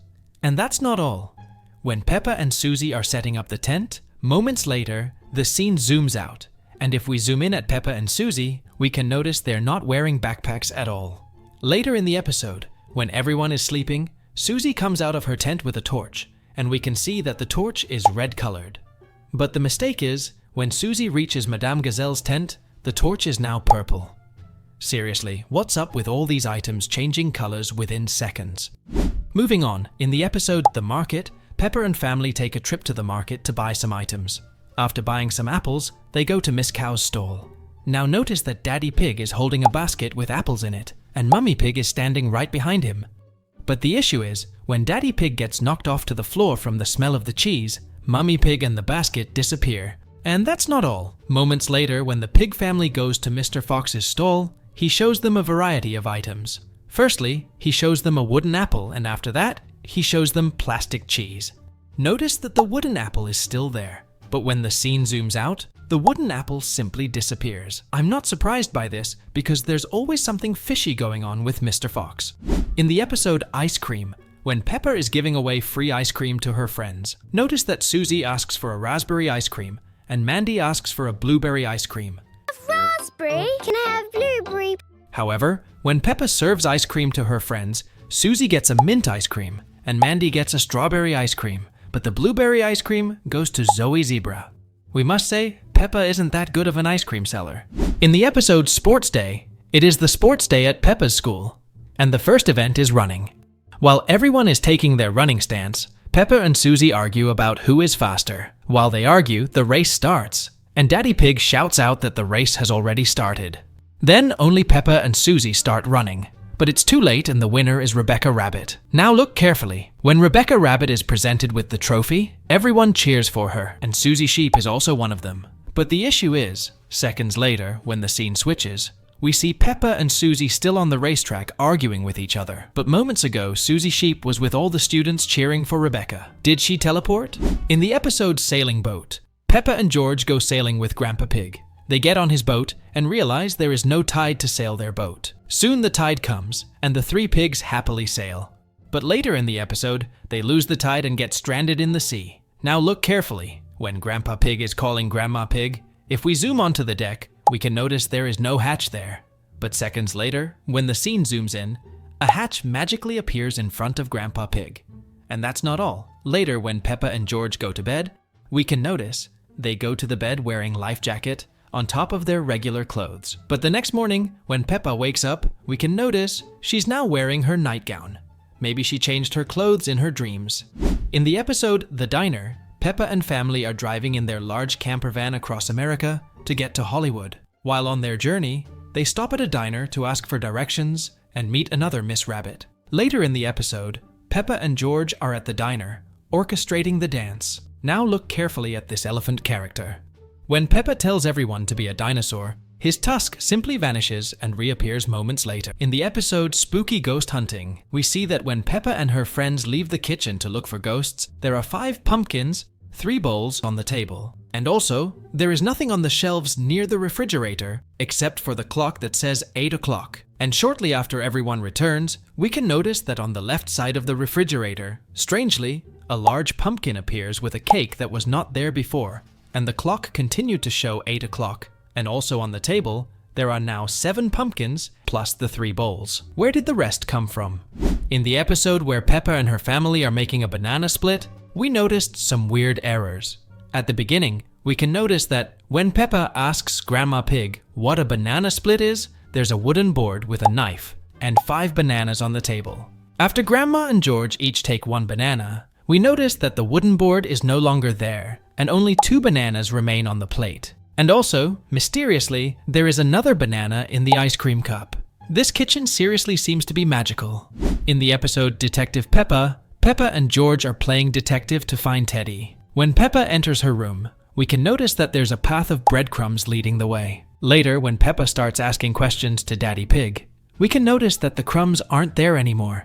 And that's not all. When Peppa and Susie are setting up the tent, moments later, the scene zooms out. And if we zoom in at Peppa and Susie, we can notice they're not wearing backpacks at all. Later in the episode, when everyone is sleeping, Susie comes out of her tent with a torch, and we can see that the torch is red-colored. But the mistake is, when Susie reaches Madame Gazelle's tent, the torch is now purple. Seriously, what's up with all these items changing colors within seconds? Moving on, in the episode The Market, Peppa and family take a trip to the market to buy some items. After buying some apples, they go to Miss Cow's stall. Now notice that Daddy Pig is holding a basket with apples in it, and Mummy Pig is standing right behind him. But the issue is, when Daddy Pig gets knocked off to the floor from the smell of the cheese, Mummy Pig and the basket disappear. And that's not all. Moments later, when the pig family goes to Mr. Fox's stall, he shows them a variety of items. Firstly, he shows them a wooden apple, and after that, he shows them plastic cheese. Notice that the wooden apple is still there. But when the scene zooms out, the wooden apple simply disappears. I'm not surprised by this because there's always something fishy going on with Mr. Fox. In the episode Ice Cream, when Peppa is giving away free ice cream to her friends, notice that Susie asks for a raspberry ice cream and Mandy asks for a blueberry ice cream. Raspberry? Can I have blueberry? However, when Peppa serves ice cream to her friends, Susie gets a mint ice cream and Mandy gets a strawberry ice cream. But the blueberry ice cream goes to Zoe Zebra. We must say, Peppa isn't that good of an ice cream seller. In the episode Sports Day, it is the sports day at Peppa's school, and the first event is running. While everyone is taking their running stance, Peppa and Susie argue about who is faster. While they argue, the race starts, and Daddy Pig shouts out that the race has already started. Then only Peppa and Susie start running. But it's too late and the winner is Rebecca Rabbit. Now look carefully. When Rebecca Rabbit is presented with the trophy, everyone cheers for her, and Susie Sheep is also one of them. But the issue is, seconds later, when the scene switches, we see Peppa and Susie still on the racetrack arguing with each other. But moments ago, Susie Sheep was with all the students cheering for Rebecca. Did she teleport? In the episode Sailing Boat, Peppa and George go sailing with Grandpa Pig. They get on his boat and realize there is no tide to sail their boat. Soon the tide comes, and the 3 pigs happily sail. But later in the episode, they lose the tide and get stranded in the sea. Now look carefully. When Grandpa Pig is calling Grandma Pig, if we zoom onto the deck, we can notice there is no hatch there. But seconds later, when the scene zooms in, a hatch magically appears in front of Grandpa Pig. And that's not all. Later, when Peppa and George go to bed, we can notice they go to the bed wearing life jacket on top of their regular clothes. But the next morning, when Peppa wakes up, we can notice she's now wearing her nightgown. Maybe she changed her clothes in her dreams. In the episode The Diner, Peppa and family are driving in their large camper van across America to get to Hollywood. While on their journey, they stop at a diner to ask for directions and meet another Miss Rabbit. Later in the episode, Peppa and George are at the diner, orchestrating the dance. Now look carefully at this elephant character. When Peppa tells everyone to be a dinosaur, his tusk simply vanishes and reappears moments later. In the episode Spooky Ghost Hunting, we see that when Peppa and her friends leave the kitchen to look for ghosts, there are 5 pumpkins, 3 bowls on the table. And also, there is nothing on the shelves near the refrigerator except for the clock that says 8 o'clock. And shortly after everyone returns, we can notice that on the left side of the refrigerator, strangely, a large pumpkin appears with a cake that was not there before, and the clock continued to show 8 o'clock. And also on the table, there are now 7 pumpkins plus the 3 bowls. Where did the rest come from? In the episode where Peppa and her family are making a banana split, we noticed some weird errors. At the beginning, we can notice that when Peppa asks Grandma Pig what a banana split is, there's a wooden board with a knife and 5 bananas on the table. After Grandma and George each take 1 banana, we notice that the wooden board is no longer there and only 2 bananas remain on the plate. And also, mysteriously, there is another banana in the ice cream cup. This kitchen seriously seems to be magical. In the episode Detective Peppa, Peppa and George are playing detective to find Teddy. When Peppa enters her room, we can notice that there's a path of breadcrumbs leading the way. Later, when Peppa starts asking questions to Daddy Pig, we can notice that the crumbs aren't there anymore.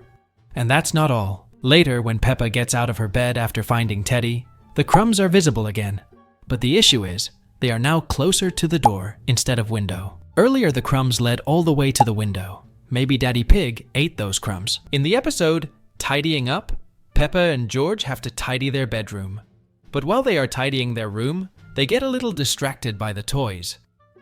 And that's not all. Later, when Peppa gets out of her bed after finding Teddy, the crumbs are visible again. But the issue is, they are now closer to the door instead of window. Earlier, the crumbs led all the way to the window. Maybe Daddy Pig ate those crumbs. In the episode Tidying Up, Peppa and George have to tidy their bedroom. But while they are tidying their room, they get a little distracted by the toys.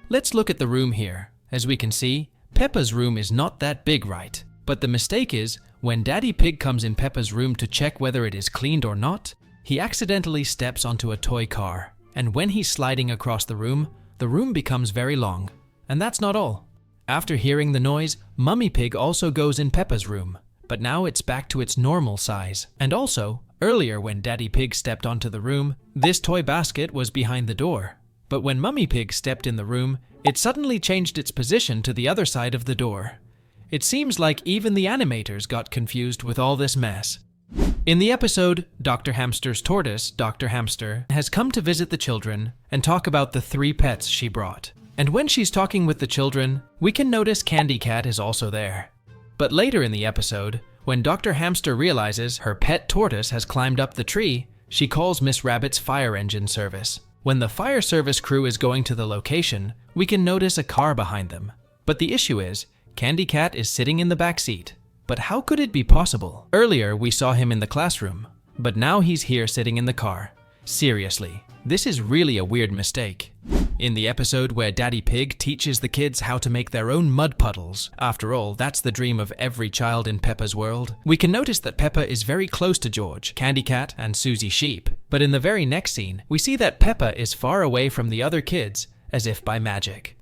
Let's look at the room here. As we can see, Peppa's room is not that big, right? But the mistake is, when Daddy Pig comes in Peppa's room to check whether it is cleaned or not, he accidentally steps onto a toy car. And when he's sliding across the room becomes very long. And that's not all. After hearing the noise, Mummy Pig also goes in Peppa's room. But now it's back to its normal size. And also, earlier when Daddy Pig stepped onto the room, this toy basket was behind the door. But when Mummy Pig stepped in the room, it suddenly changed its position to the other side of the door. It seems like even the animators got confused with all this mess. In the episode, Dr. Hamster's tortoise, Dr. Hamster, has come to visit the children and talk about the 3 pets she brought. And when she's talking with the children, we can notice Candy Cat is also there. But later in the episode, when Dr. Hamster realizes her pet tortoise has climbed up the tree, she calls Miss Rabbit's fire engine service. When the fire service crew is going to the location, we can notice a car behind them. But the issue is, Candy Cat is sitting in the back seat. But how could it be possible? Earlier, we saw him in the classroom, but now he's here sitting in the car. Seriously, this is really a weird mistake. In the episode where Daddy Pig teaches the kids how to make their own mud puddles, after all, that's the dream of every child in Peppa's world, we can notice that Peppa is very close to George, Candy Cat, and Susie Sheep. But in the very next scene, we see that Peppa is far away from the other kids, as if by magic.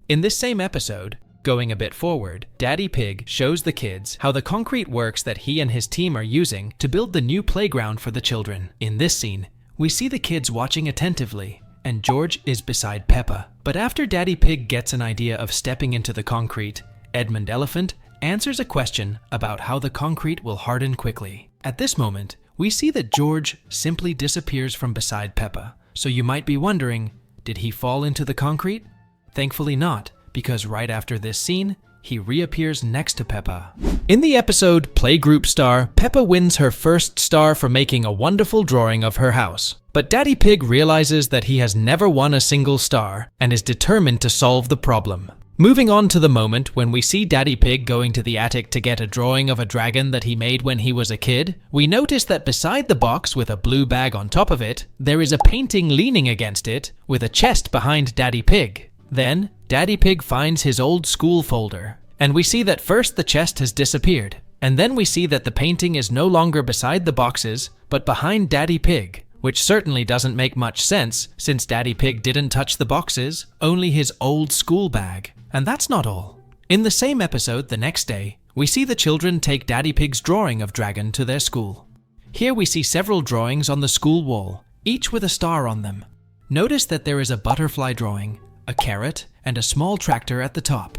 In this same episode, going a bit forward, Daddy Pig shows the kids how the concrete works that he and his team are using to build the new playground for the children. In this scene, we see the kids watching attentively, and George is beside Peppa. But after Daddy Pig gets an idea of stepping into the concrete, Edmund Elephant answers a question about how the concrete will harden quickly. At this moment, we see that George simply disappears from beside Peppa. So you might be wondering, did he fall into the concrete? Thankfully not, because right after this scene, he reappears next to Peppa. In the episode Playgroup Star, Peppa wins her first star for making a wonderful drawing of her house. But Daddy Pig realizes that he has never won a single star and is determined to solve the problem. Moving on to the moment when we see Daddy Pig going to the attic to get a drawing of a dragon that he made when he was a kid, we notice that beside the box with a blue bag on top of it, there is a painting leaning against it with a chest behind Daddy Pig. Then, Daddy Pig finds his old school folder, and we see that first the chest has disappeared, and then we see that the painting is no longer beside the boxes, but behind Daddy Pig, which certainly doesn't make much sense since Daddy Pig didn't touch the boxes, only his old school bag. And that's not all. In the same episode the next day, we see the children take Daddy Pig's drawing of dragon to their school. Here we see several drawings on the school wall, each with a star on them. Notice that there is a butterfly drawing, a carrot, and a small tractor at the top.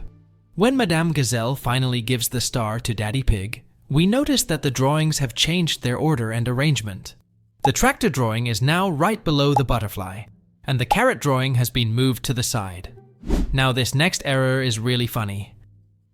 When Madame Gazelle finally gives the star to Daddy Pig, we notice that the drawings have changed their order and arrangement. The tractor drawing is now right below the butterfly, and the carrot drawing has been moved to the side. Now this next error is really funny.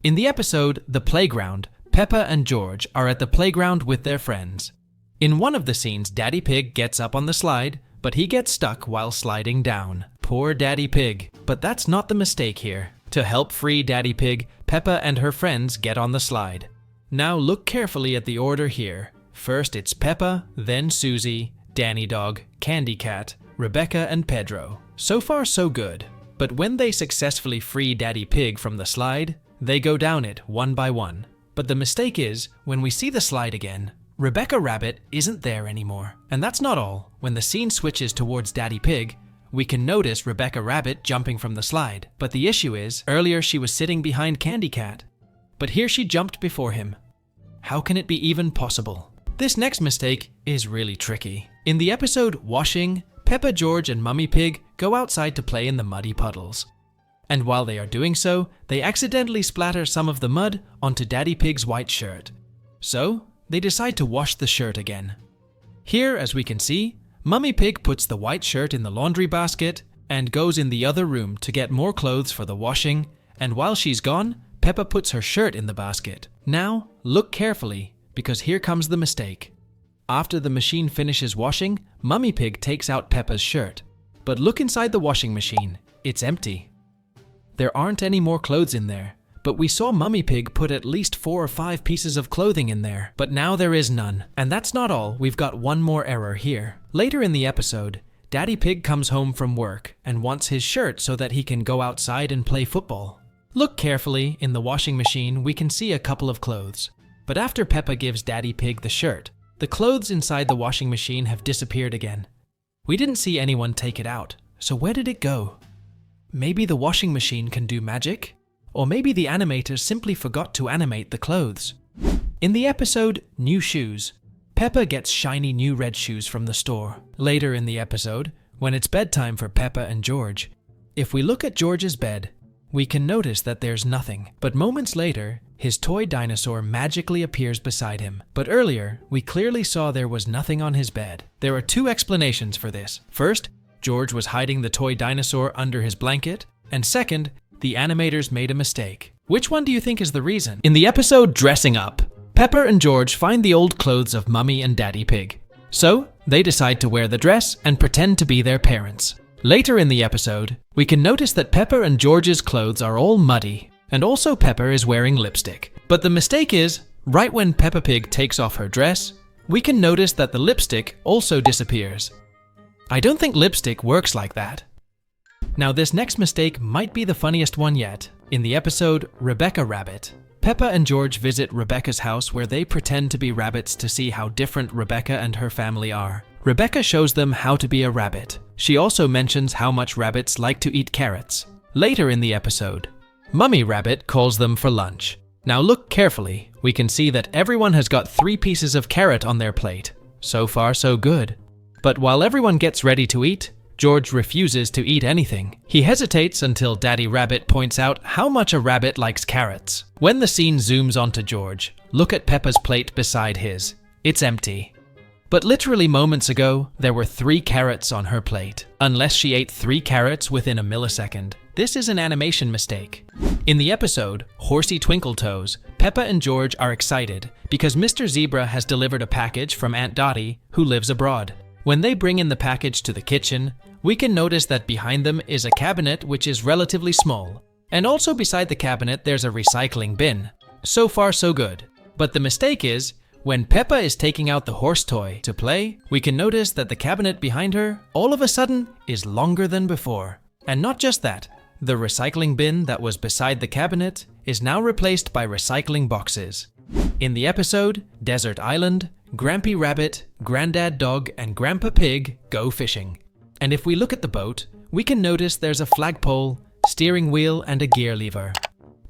In the episode The Playground, Peppa and George are at the playground with their friends. In one of the scenes, Daddy Pig gets up on the slide, but he gets stuck while sliding down. Poor Daddy Pig. But that's not the mistake here. To help free Daddy Pig, Peppa and her friends get on the slide. Now look carefully at the order here. First it's Peppa, then Susie, Danny Dog, Candy Cat, Rebecca and Pedro. So far so good. But when they successfully free Daddy Pig from the slide, they go down it one by one. But the mistake is, when we see the slide again, Rebecca Rabbit isn't there anymore. And that's not all. When the scene switches towards Daddy Pig, we can notice Rebecca Rabbit jumping from the slide. But the issue is, earlier she was sitting behind Candy Cat, but here she jumped before him. How can it be even possible? This next mistake is really tricky. In the episode Washing, Peppa, George and Mummy Pig go outside to play in the muddy puddles. And while they are doing so, they accidentally splatter some of the mud onto Daddy Pig's white shirt. So, they decide to wash the shirt again. Here, as we can see, Mummy Pig puts the white shirt in the laundry basket and goes in the other room to get more clothes for the washing, and while she's gone, Peppa puts her shirt in the basket. Now, look carefully, because here comes the mistake. After the machine finishes washing, Mummy Pig takes out Peppa's shirt. But look inside the washing machine, it's empty. There aren't any more clothes in there, but we saw Mummy Pig put at least 4 or 5 pieces of clothing in there. But now there is none. And that's not all, we've got one more error here. Later in the episode, Daddy Pig comes home from work and wants his shirt so that he can go outside and play football. Look carefully, in the washing machine we can see a couple of clothes. But after Peppa gives Daddy Pig the shirt, the clothes inside the washing machine have disappeared again. We didn't see anyone take it out, so where did it go? Maybe the washing machine can do magic? Or maybe the animators simply forgot to animate the clothes. In the episode New Shoes, Peppa gets shiny new red shoes from the store. Later in the episode, when it's bedtime for Peppa and George, if we look at George's bed, we can notice that there's nothing. But moments later, his toy dinosaur magically appears beside him. But earlier, we clearly saw there was nothing on his bed. There are 2 explanations for this. First, George was hiding the toy dinosaur under his blanket, and second, the animators made a mistake. Which one do you think is the reason? In the episode Dressing Up, Peppa and George find the old clothes of Mummy and Daddy Pig. So, they decide to wear the dress and pretend to be their parents. Later in the episode, we can notice that Peppa and George's clothes are all muddy, and also Peppa is wearing lipstick. But the mistake is, right when Peppa Pig takes off her dress, we can notice that the lipstick also disappears. I don't think lipstick works like that. Now this next mistake might be the funniest one yet. In the episode Rebecca Rabbit, Peppa and George visit Rebecca's house where they pretend to be rabbits to see how different Rebecca and her family are. Rebecca shows them how to be a rabbit. She also mentions how much rabbits like to eat carrots. Later in the episode, Mummy Rabbit calls them for lunch. Now look carefully, we can see that everyone has got 3 pieces of carrot on their plate. So far so good. But while everyone gets ready to eat, George refuses to eat anything. He hesitates until Daddy Rabbit points out how much a rabbit likes carrots. When the scene zooms onto George, look at Peppa's plate beside his. It's empty. But literally moments ago, there were 3 carrots on her plate. Unless she ate 3 carrots within a millisecond. This is an animation mistake. In the episode Horsey Twinkletoes, Peppa and George are excited because Mr. Zebra has delivered a package from Aunt Dottie, who lives abroad. When they bring in the package to the kitchen, we can notice that behind them is a cabinet which is relatively small. And also beside the cabinet there's a recycling bin. So far so good. But the mistake is, when Peppa is taking out the horse toy to play, we can notice that the cabinet behind her, all of a sudden, is longer than before. And not just that, the recycling bin that was beside the cabinet is now replaced by recycling boxes. In the episode Desert Island, Grampy Rabbit, Grandad Dog, and Grandpa Pig go fishing. And if we look at the boat, we can notice there's a flagpole, steering wheel, and a gear lever.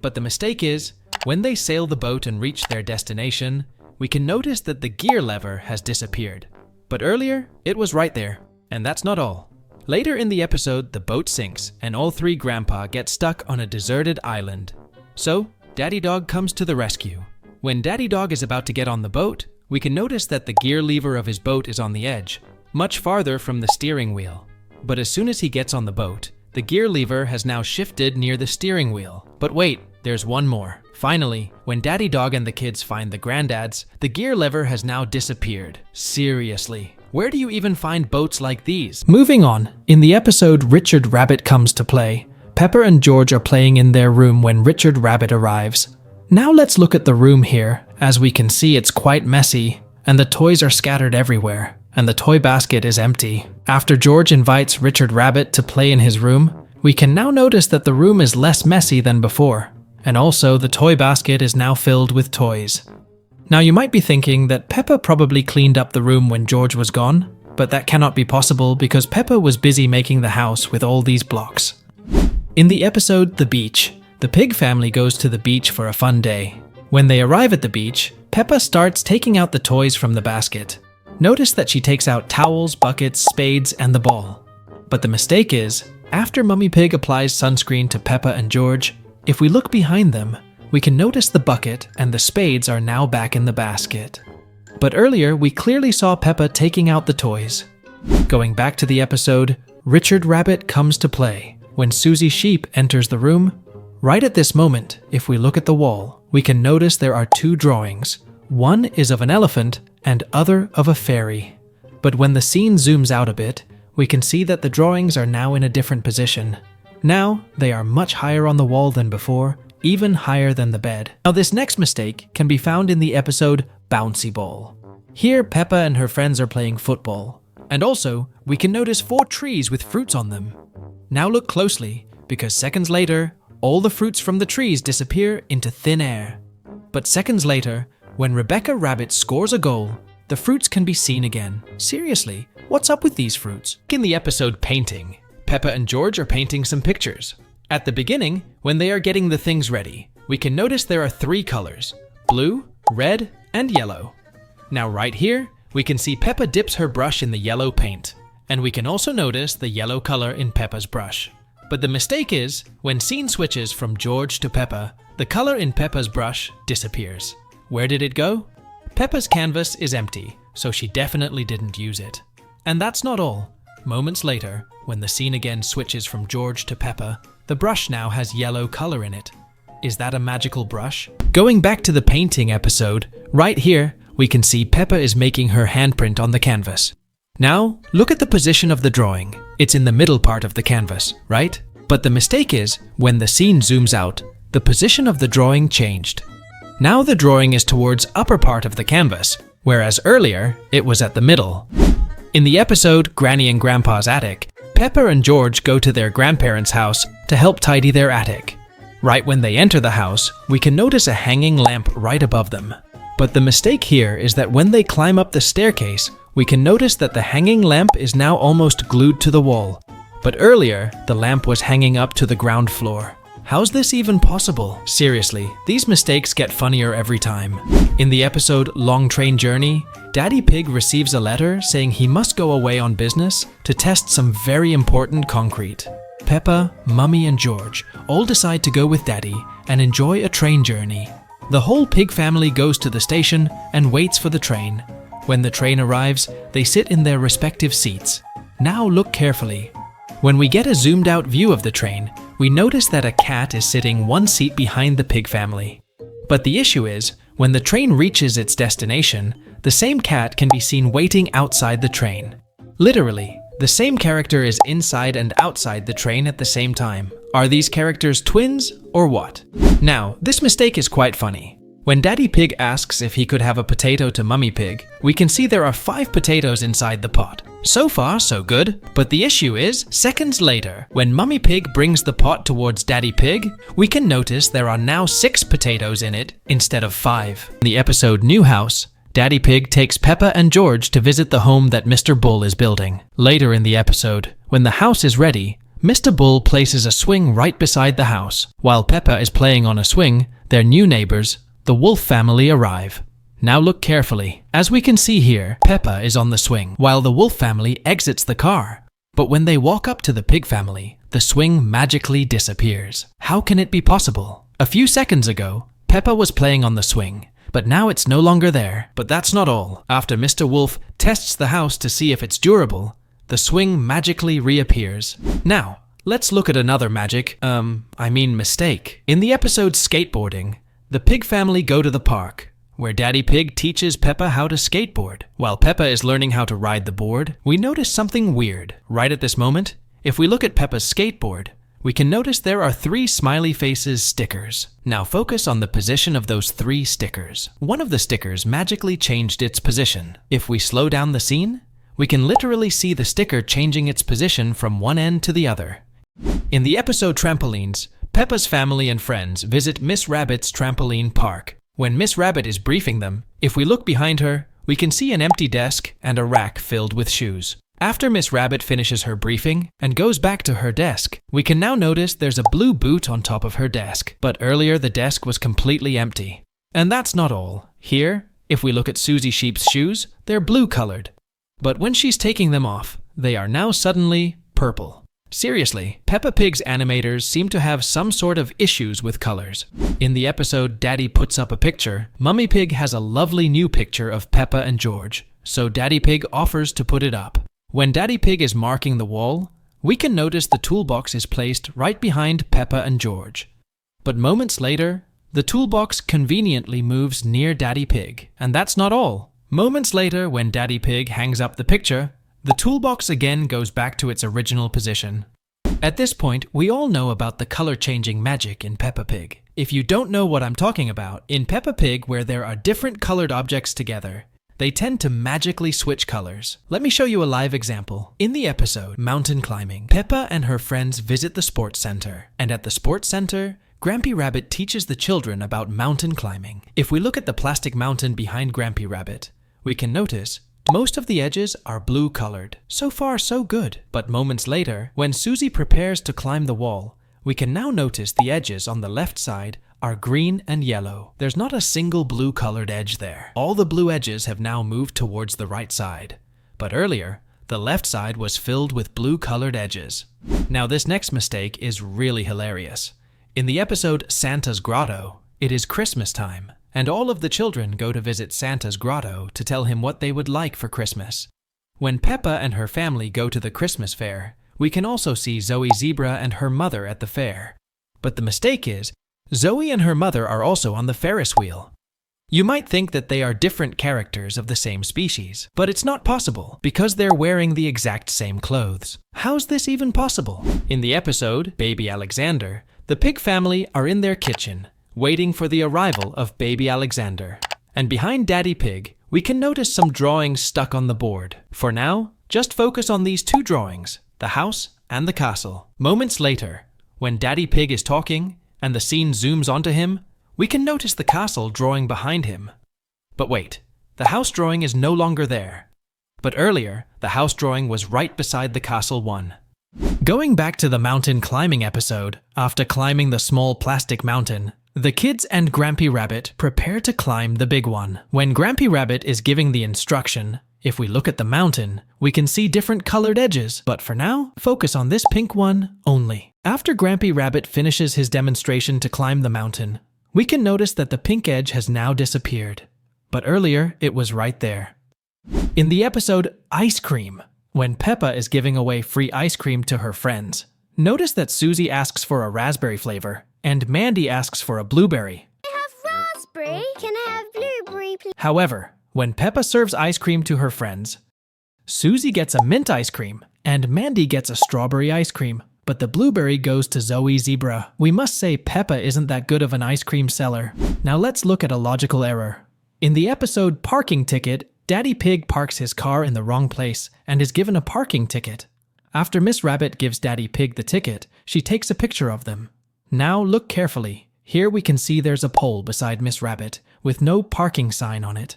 But the mistake is, when they sail the boat and reach their destination, we can notice that the gear lever has disappeared. But earlier, it was right there. And that's not all. Later in the episode, the boat sinks, and all 3 grandpa get stuck on a deserted island. So, Daddy Dog comes to the rescue. When Daddy Dog is about to get on the boat, we can notice that the gear lever of his boat is on the edge, much farther from the steering wheel. But as soon as he gets on the boat, the gear lever has now shifted near the steering wheel. But wait, there's one more. Finally, when Daddy Dog and the kids find the granddads, the gear lever has now disappeared. Seriously, Where do you even find boats like these? Moving on, in the episode Richard Rabbit Comes to Play, Peppa and George are playing in their room when Richard Rabbit arrives. Now let's look at the room here. As we can see, it's quite messy, and the toys are scattered everywhere, and the toy basket is empty. After George invites Richard Rabbit to play in his room, we can now notice that the room is less messy than before, and also the toy basket is now filled with toys. Now you might be thinking that Peppa probably cleaned up the room when George was gone, but that cannot be possible because Peppa was busy making the house with all these blocks. In the episode The Beach, the pig family goes to the beach for a fun day. When they arrive at the beach, Peppa starts taking out the toys from the basket. Notice that she takes out towels, buckets, spades, and the ball. But the mistake is, after Mummy Pig applies sunscreen to Peppa and George, if we look behind them, we can notice the bucket and the spades are now back in the basket. But earlier, we clearly saw Peppa taking out the toys. Going back to the episode, Richard Rabbit Comes to Play. When Susie Sheep enters the room, right at this moment, if we look at the wall, we can notice there are two drawings. One is of an elephant and other of a fairy. But when the scene zooms out a bit, we can see that the drawings are now in a different position. Now, they are much higher on the wall than before, even higher than the bed. Now this next mistake can be found in the episode Bouncy Ball. Here Peppa and her friends are playing football. And also, we can notice 4 trees with fruits on them. Now look closely, because seconds later, all the fruits from the trees disappear into thin air. But seconds later, when Rebecca Rabbit scores a goal, the fruits can be seen again. Seriously, what's up with these fruits? In the episode Painting, Peppa and George are painting some pictures. At the beginning, when they are getting the things ready, we can notice there are 3 colors: blue, red, and yellow. Now right here, we can see Peppa dips her brush in the yellow paint, and we can also notice the yellow color in Peppa's brush. But the mistake is, when scene switches from George to Peppa, the color in Peppa's brush disappears. Where did it go? Peppa's canvas is empty, so she definitely didn't use it. And that's not all. Moments later, when the scene again switches from George to Peppa, the brush now has yellow color in it. Is that a magical brush? Going back to the painting episode, right here, we can see Peppa is making her handprint on the canvas. Now, look at the position of the drawing. It's in the middle part of the canvas, right? But the mistake is, when the scene zooms out, the position of the drawing changed. Now the drawing is towards upper part of the canvas, whereas earlier, it was at the middle. In the episode Granny and Grandpa's Attic, Peppa and George go to their grandparents' house to help tidy their attic. Right when they enter the house, we can notice a hanging lamp right above them. But the mistake here is that when they climb up the staircase, we can notice that the hanging lamp is now almost glued to the wall. But earlier, the lamp was hanging up to the ground floor. How's this even possible? Seriously, these mistakes get funnier every time. In the episode Long Train Journey, Daddy Pig receives a letter saying he must go away on business to test some very important concrete. Peppa, Mummy, and George all decide to go with Daddy and enjoy a train journey. The whole pig family goes to the station and waits for the train. When the train arrives, they sit in their respective seats. Now look carefully. When we get a zoomed out view of the train, we notice that a cat is sitting one seat behind the pig family. But the issue is, when the train reaches its destination, the same cat can be seen waiting outside the train. Literally, the same character is inside and outside the train at the same time. Are these characters twins or what? Now, this mistake is quite funny. When Daddy Pig asks if he could have a potato to Mummy Pig, we can see there are 5 potatoes inside the pot. So far, so good. But the issue is, seconds later, when Mummy Pig brings the pot towards Daddy Pig, we can notice there are now 6 potatoes in it instead of 5. In the episode New House, Daddy Pig takes Peppa and George to visit the home that Mr. Bull is building. Later in the episode, when the house is ready, Mr. Bull places a swing right beside the house. While Peppa is playing on a swing, their new neighbors, the Wolf family, arrive. Now look carefully. As we can see here, Peppa is on the swing, while the Wolf family exits the car. But when they walk up to the pig family, the swing magically disappears. How can it be possible? A few seconds ago, Peppa was playing on the swing, but now it's no longer there. But that's not all. After Mr. Wolf tests the house to see if it's durable, the swing magically reappears. Now, let's look at another mistake. In the episode Skateboarding, the pig family go to the park, where Daddy Pig teaches Peppa how to skateboard. While Peppa is learning how to ride the board, we notice something weird. Right at this moment, if we look at Peppa's skateboard, we can notice there are 3 smiley faces stickers. Now focus on the position of those 3 stickers. One of the stickers magically changed its position. If we slow down the scene, we can literally see the sticker changing its position from one end to the other. In the episode Trampolines, Peppa's family and friends visit Miss Rabbit's trampoline park. When Miss Rabbit is briefing them, if we look behind her, we can see an empty desk and a rack filled with shoes. After Miss Rabbit finishes her briefing and goes back to her desk, we can now notice there's a blue boot on top of her desk, but earlier the desk was completely empty. And that's not all. Here, if we look at Susie Sheep's shoes, they're blue colored. But when she's taking them off, they are now suddenly purple. Seriously, Peppa Pig's animators seem to have some sort of issues with colors. In the episode Daddy Puts Up a Picture, Mummy Pig has a lovely new picture of Peppa and George, so Daddy Pig offers to put it up. When Daddy Pig is marking the wall, we can notice the toolbox is placed right behind Peppa and George. But moments later, the toolbox conveniently moves near Daddy Pig. And that's not all. Moments later, when Daddy Pig hangs up the picture, the toolbox again goes back to its original position. At this point, we all know about the color-changing magic in Peppa Pig. If you don't know what I'm talking about, in Peppa Pig, where there are different colored objects together, they tend to magically switch colors. Let me show you a live example. In the episode Mountain Climbing, Peppa and her friends visit the sports center. And at the sports center, Grampy Rabbit teaches the children about mountain climbing. If we look at the plastic mountain behind Grampy Rabbit, we can notice most of the edges are blue colored. So far, so good. But moments later, when Susie prepares to climb the wall, we can now notice the edges on the left side are green and yellow. There's not a single blue colored edge there. All the blue edges have now moved towards the right side. But earlier, the left side was filled with blue colored edges. Now this next mistake is really hilarious. In the episode Santa's Grotto, it is Christmas time, and all of the children go to visit Santa's grotto to tell him what they would like for Christmas. When Peppa and her family go to the Christmas fair, we can also see Zoe Zebra and her mother at the fair. But the mistake is, Zoe and her mother are also on the Ferris wheel. You might think that they are different characters of the same species, but it's not possible because they're wearing the exact same clothes. How's this even possible? In the episode Baby Alexander, the pig family are in their kitchen, waiting for the arrival of Baby Alexander. And behind Daddy Pig, we can notice some drawings stuck on the board. For now, just focus on these 2 drawings, the house and the castle. Moments later, when Daddy Pig is talking and the scene zooms onto him, we can notice the castle drawing behind him. But wait, the house drawing is no longer there. But earlier, the house drawing was right beside the castle one. Going back to the mountain climbing episode, after climbing the small plastic mountain, the kids and Grampy Rabbit prepare to climb the big one. When Grampy Rabbit is giving the instruction, if we look at the mountain, we can see different colored edges, but for now, focus on this pink one only. After Grampy Rabbit finishes his demonstration to climb the mountain, we can notice that the pink edge has now disappeared, but earlier it was right there. In the episode Ice Cream, when Peppa is giving away free ice cream to her friends, notice that Susie asks for a raspberry flavor, and Mandy asks for a blueberry. I have raspberry. Can I have blueberry, please? However, when Peppa serves ice cream to her friends, Susie gets a mint ice cream, and Mandy gets a strawberry ice cream, but the blueberry goes to Zoe Zebra. We must say Peppa isn't that good of an ice cream seller. Now let's look at a logical error. In the episode Parking Ticket, Daddy Pig parks his car in the wrong place and is given a parking ticket. After Miss Rabbit gives Daddy Pig the ticket, she takes a picture of them. Now look carefully. Here we can see there's a pole beside Miss Rabbit with no parking sign on it.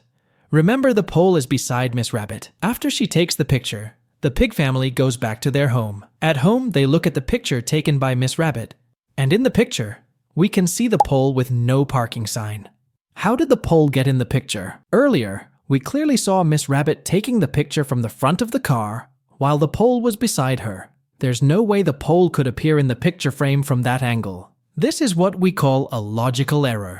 Remember, the pole is beside Miss Rabbit. After she takes the picture, the pig family goes back to their home. At home, they look at the picture taken by Miss Rabbit. And in the picture, we can see the pole with no parking sign. How did the pole get in the picture? Earlier, we clearly saw Miss Rabbit taking the picture from the front of the car while the pole was beside her. There's no way the pole could appear in the picture frame from that angle. This is what we call a logical error.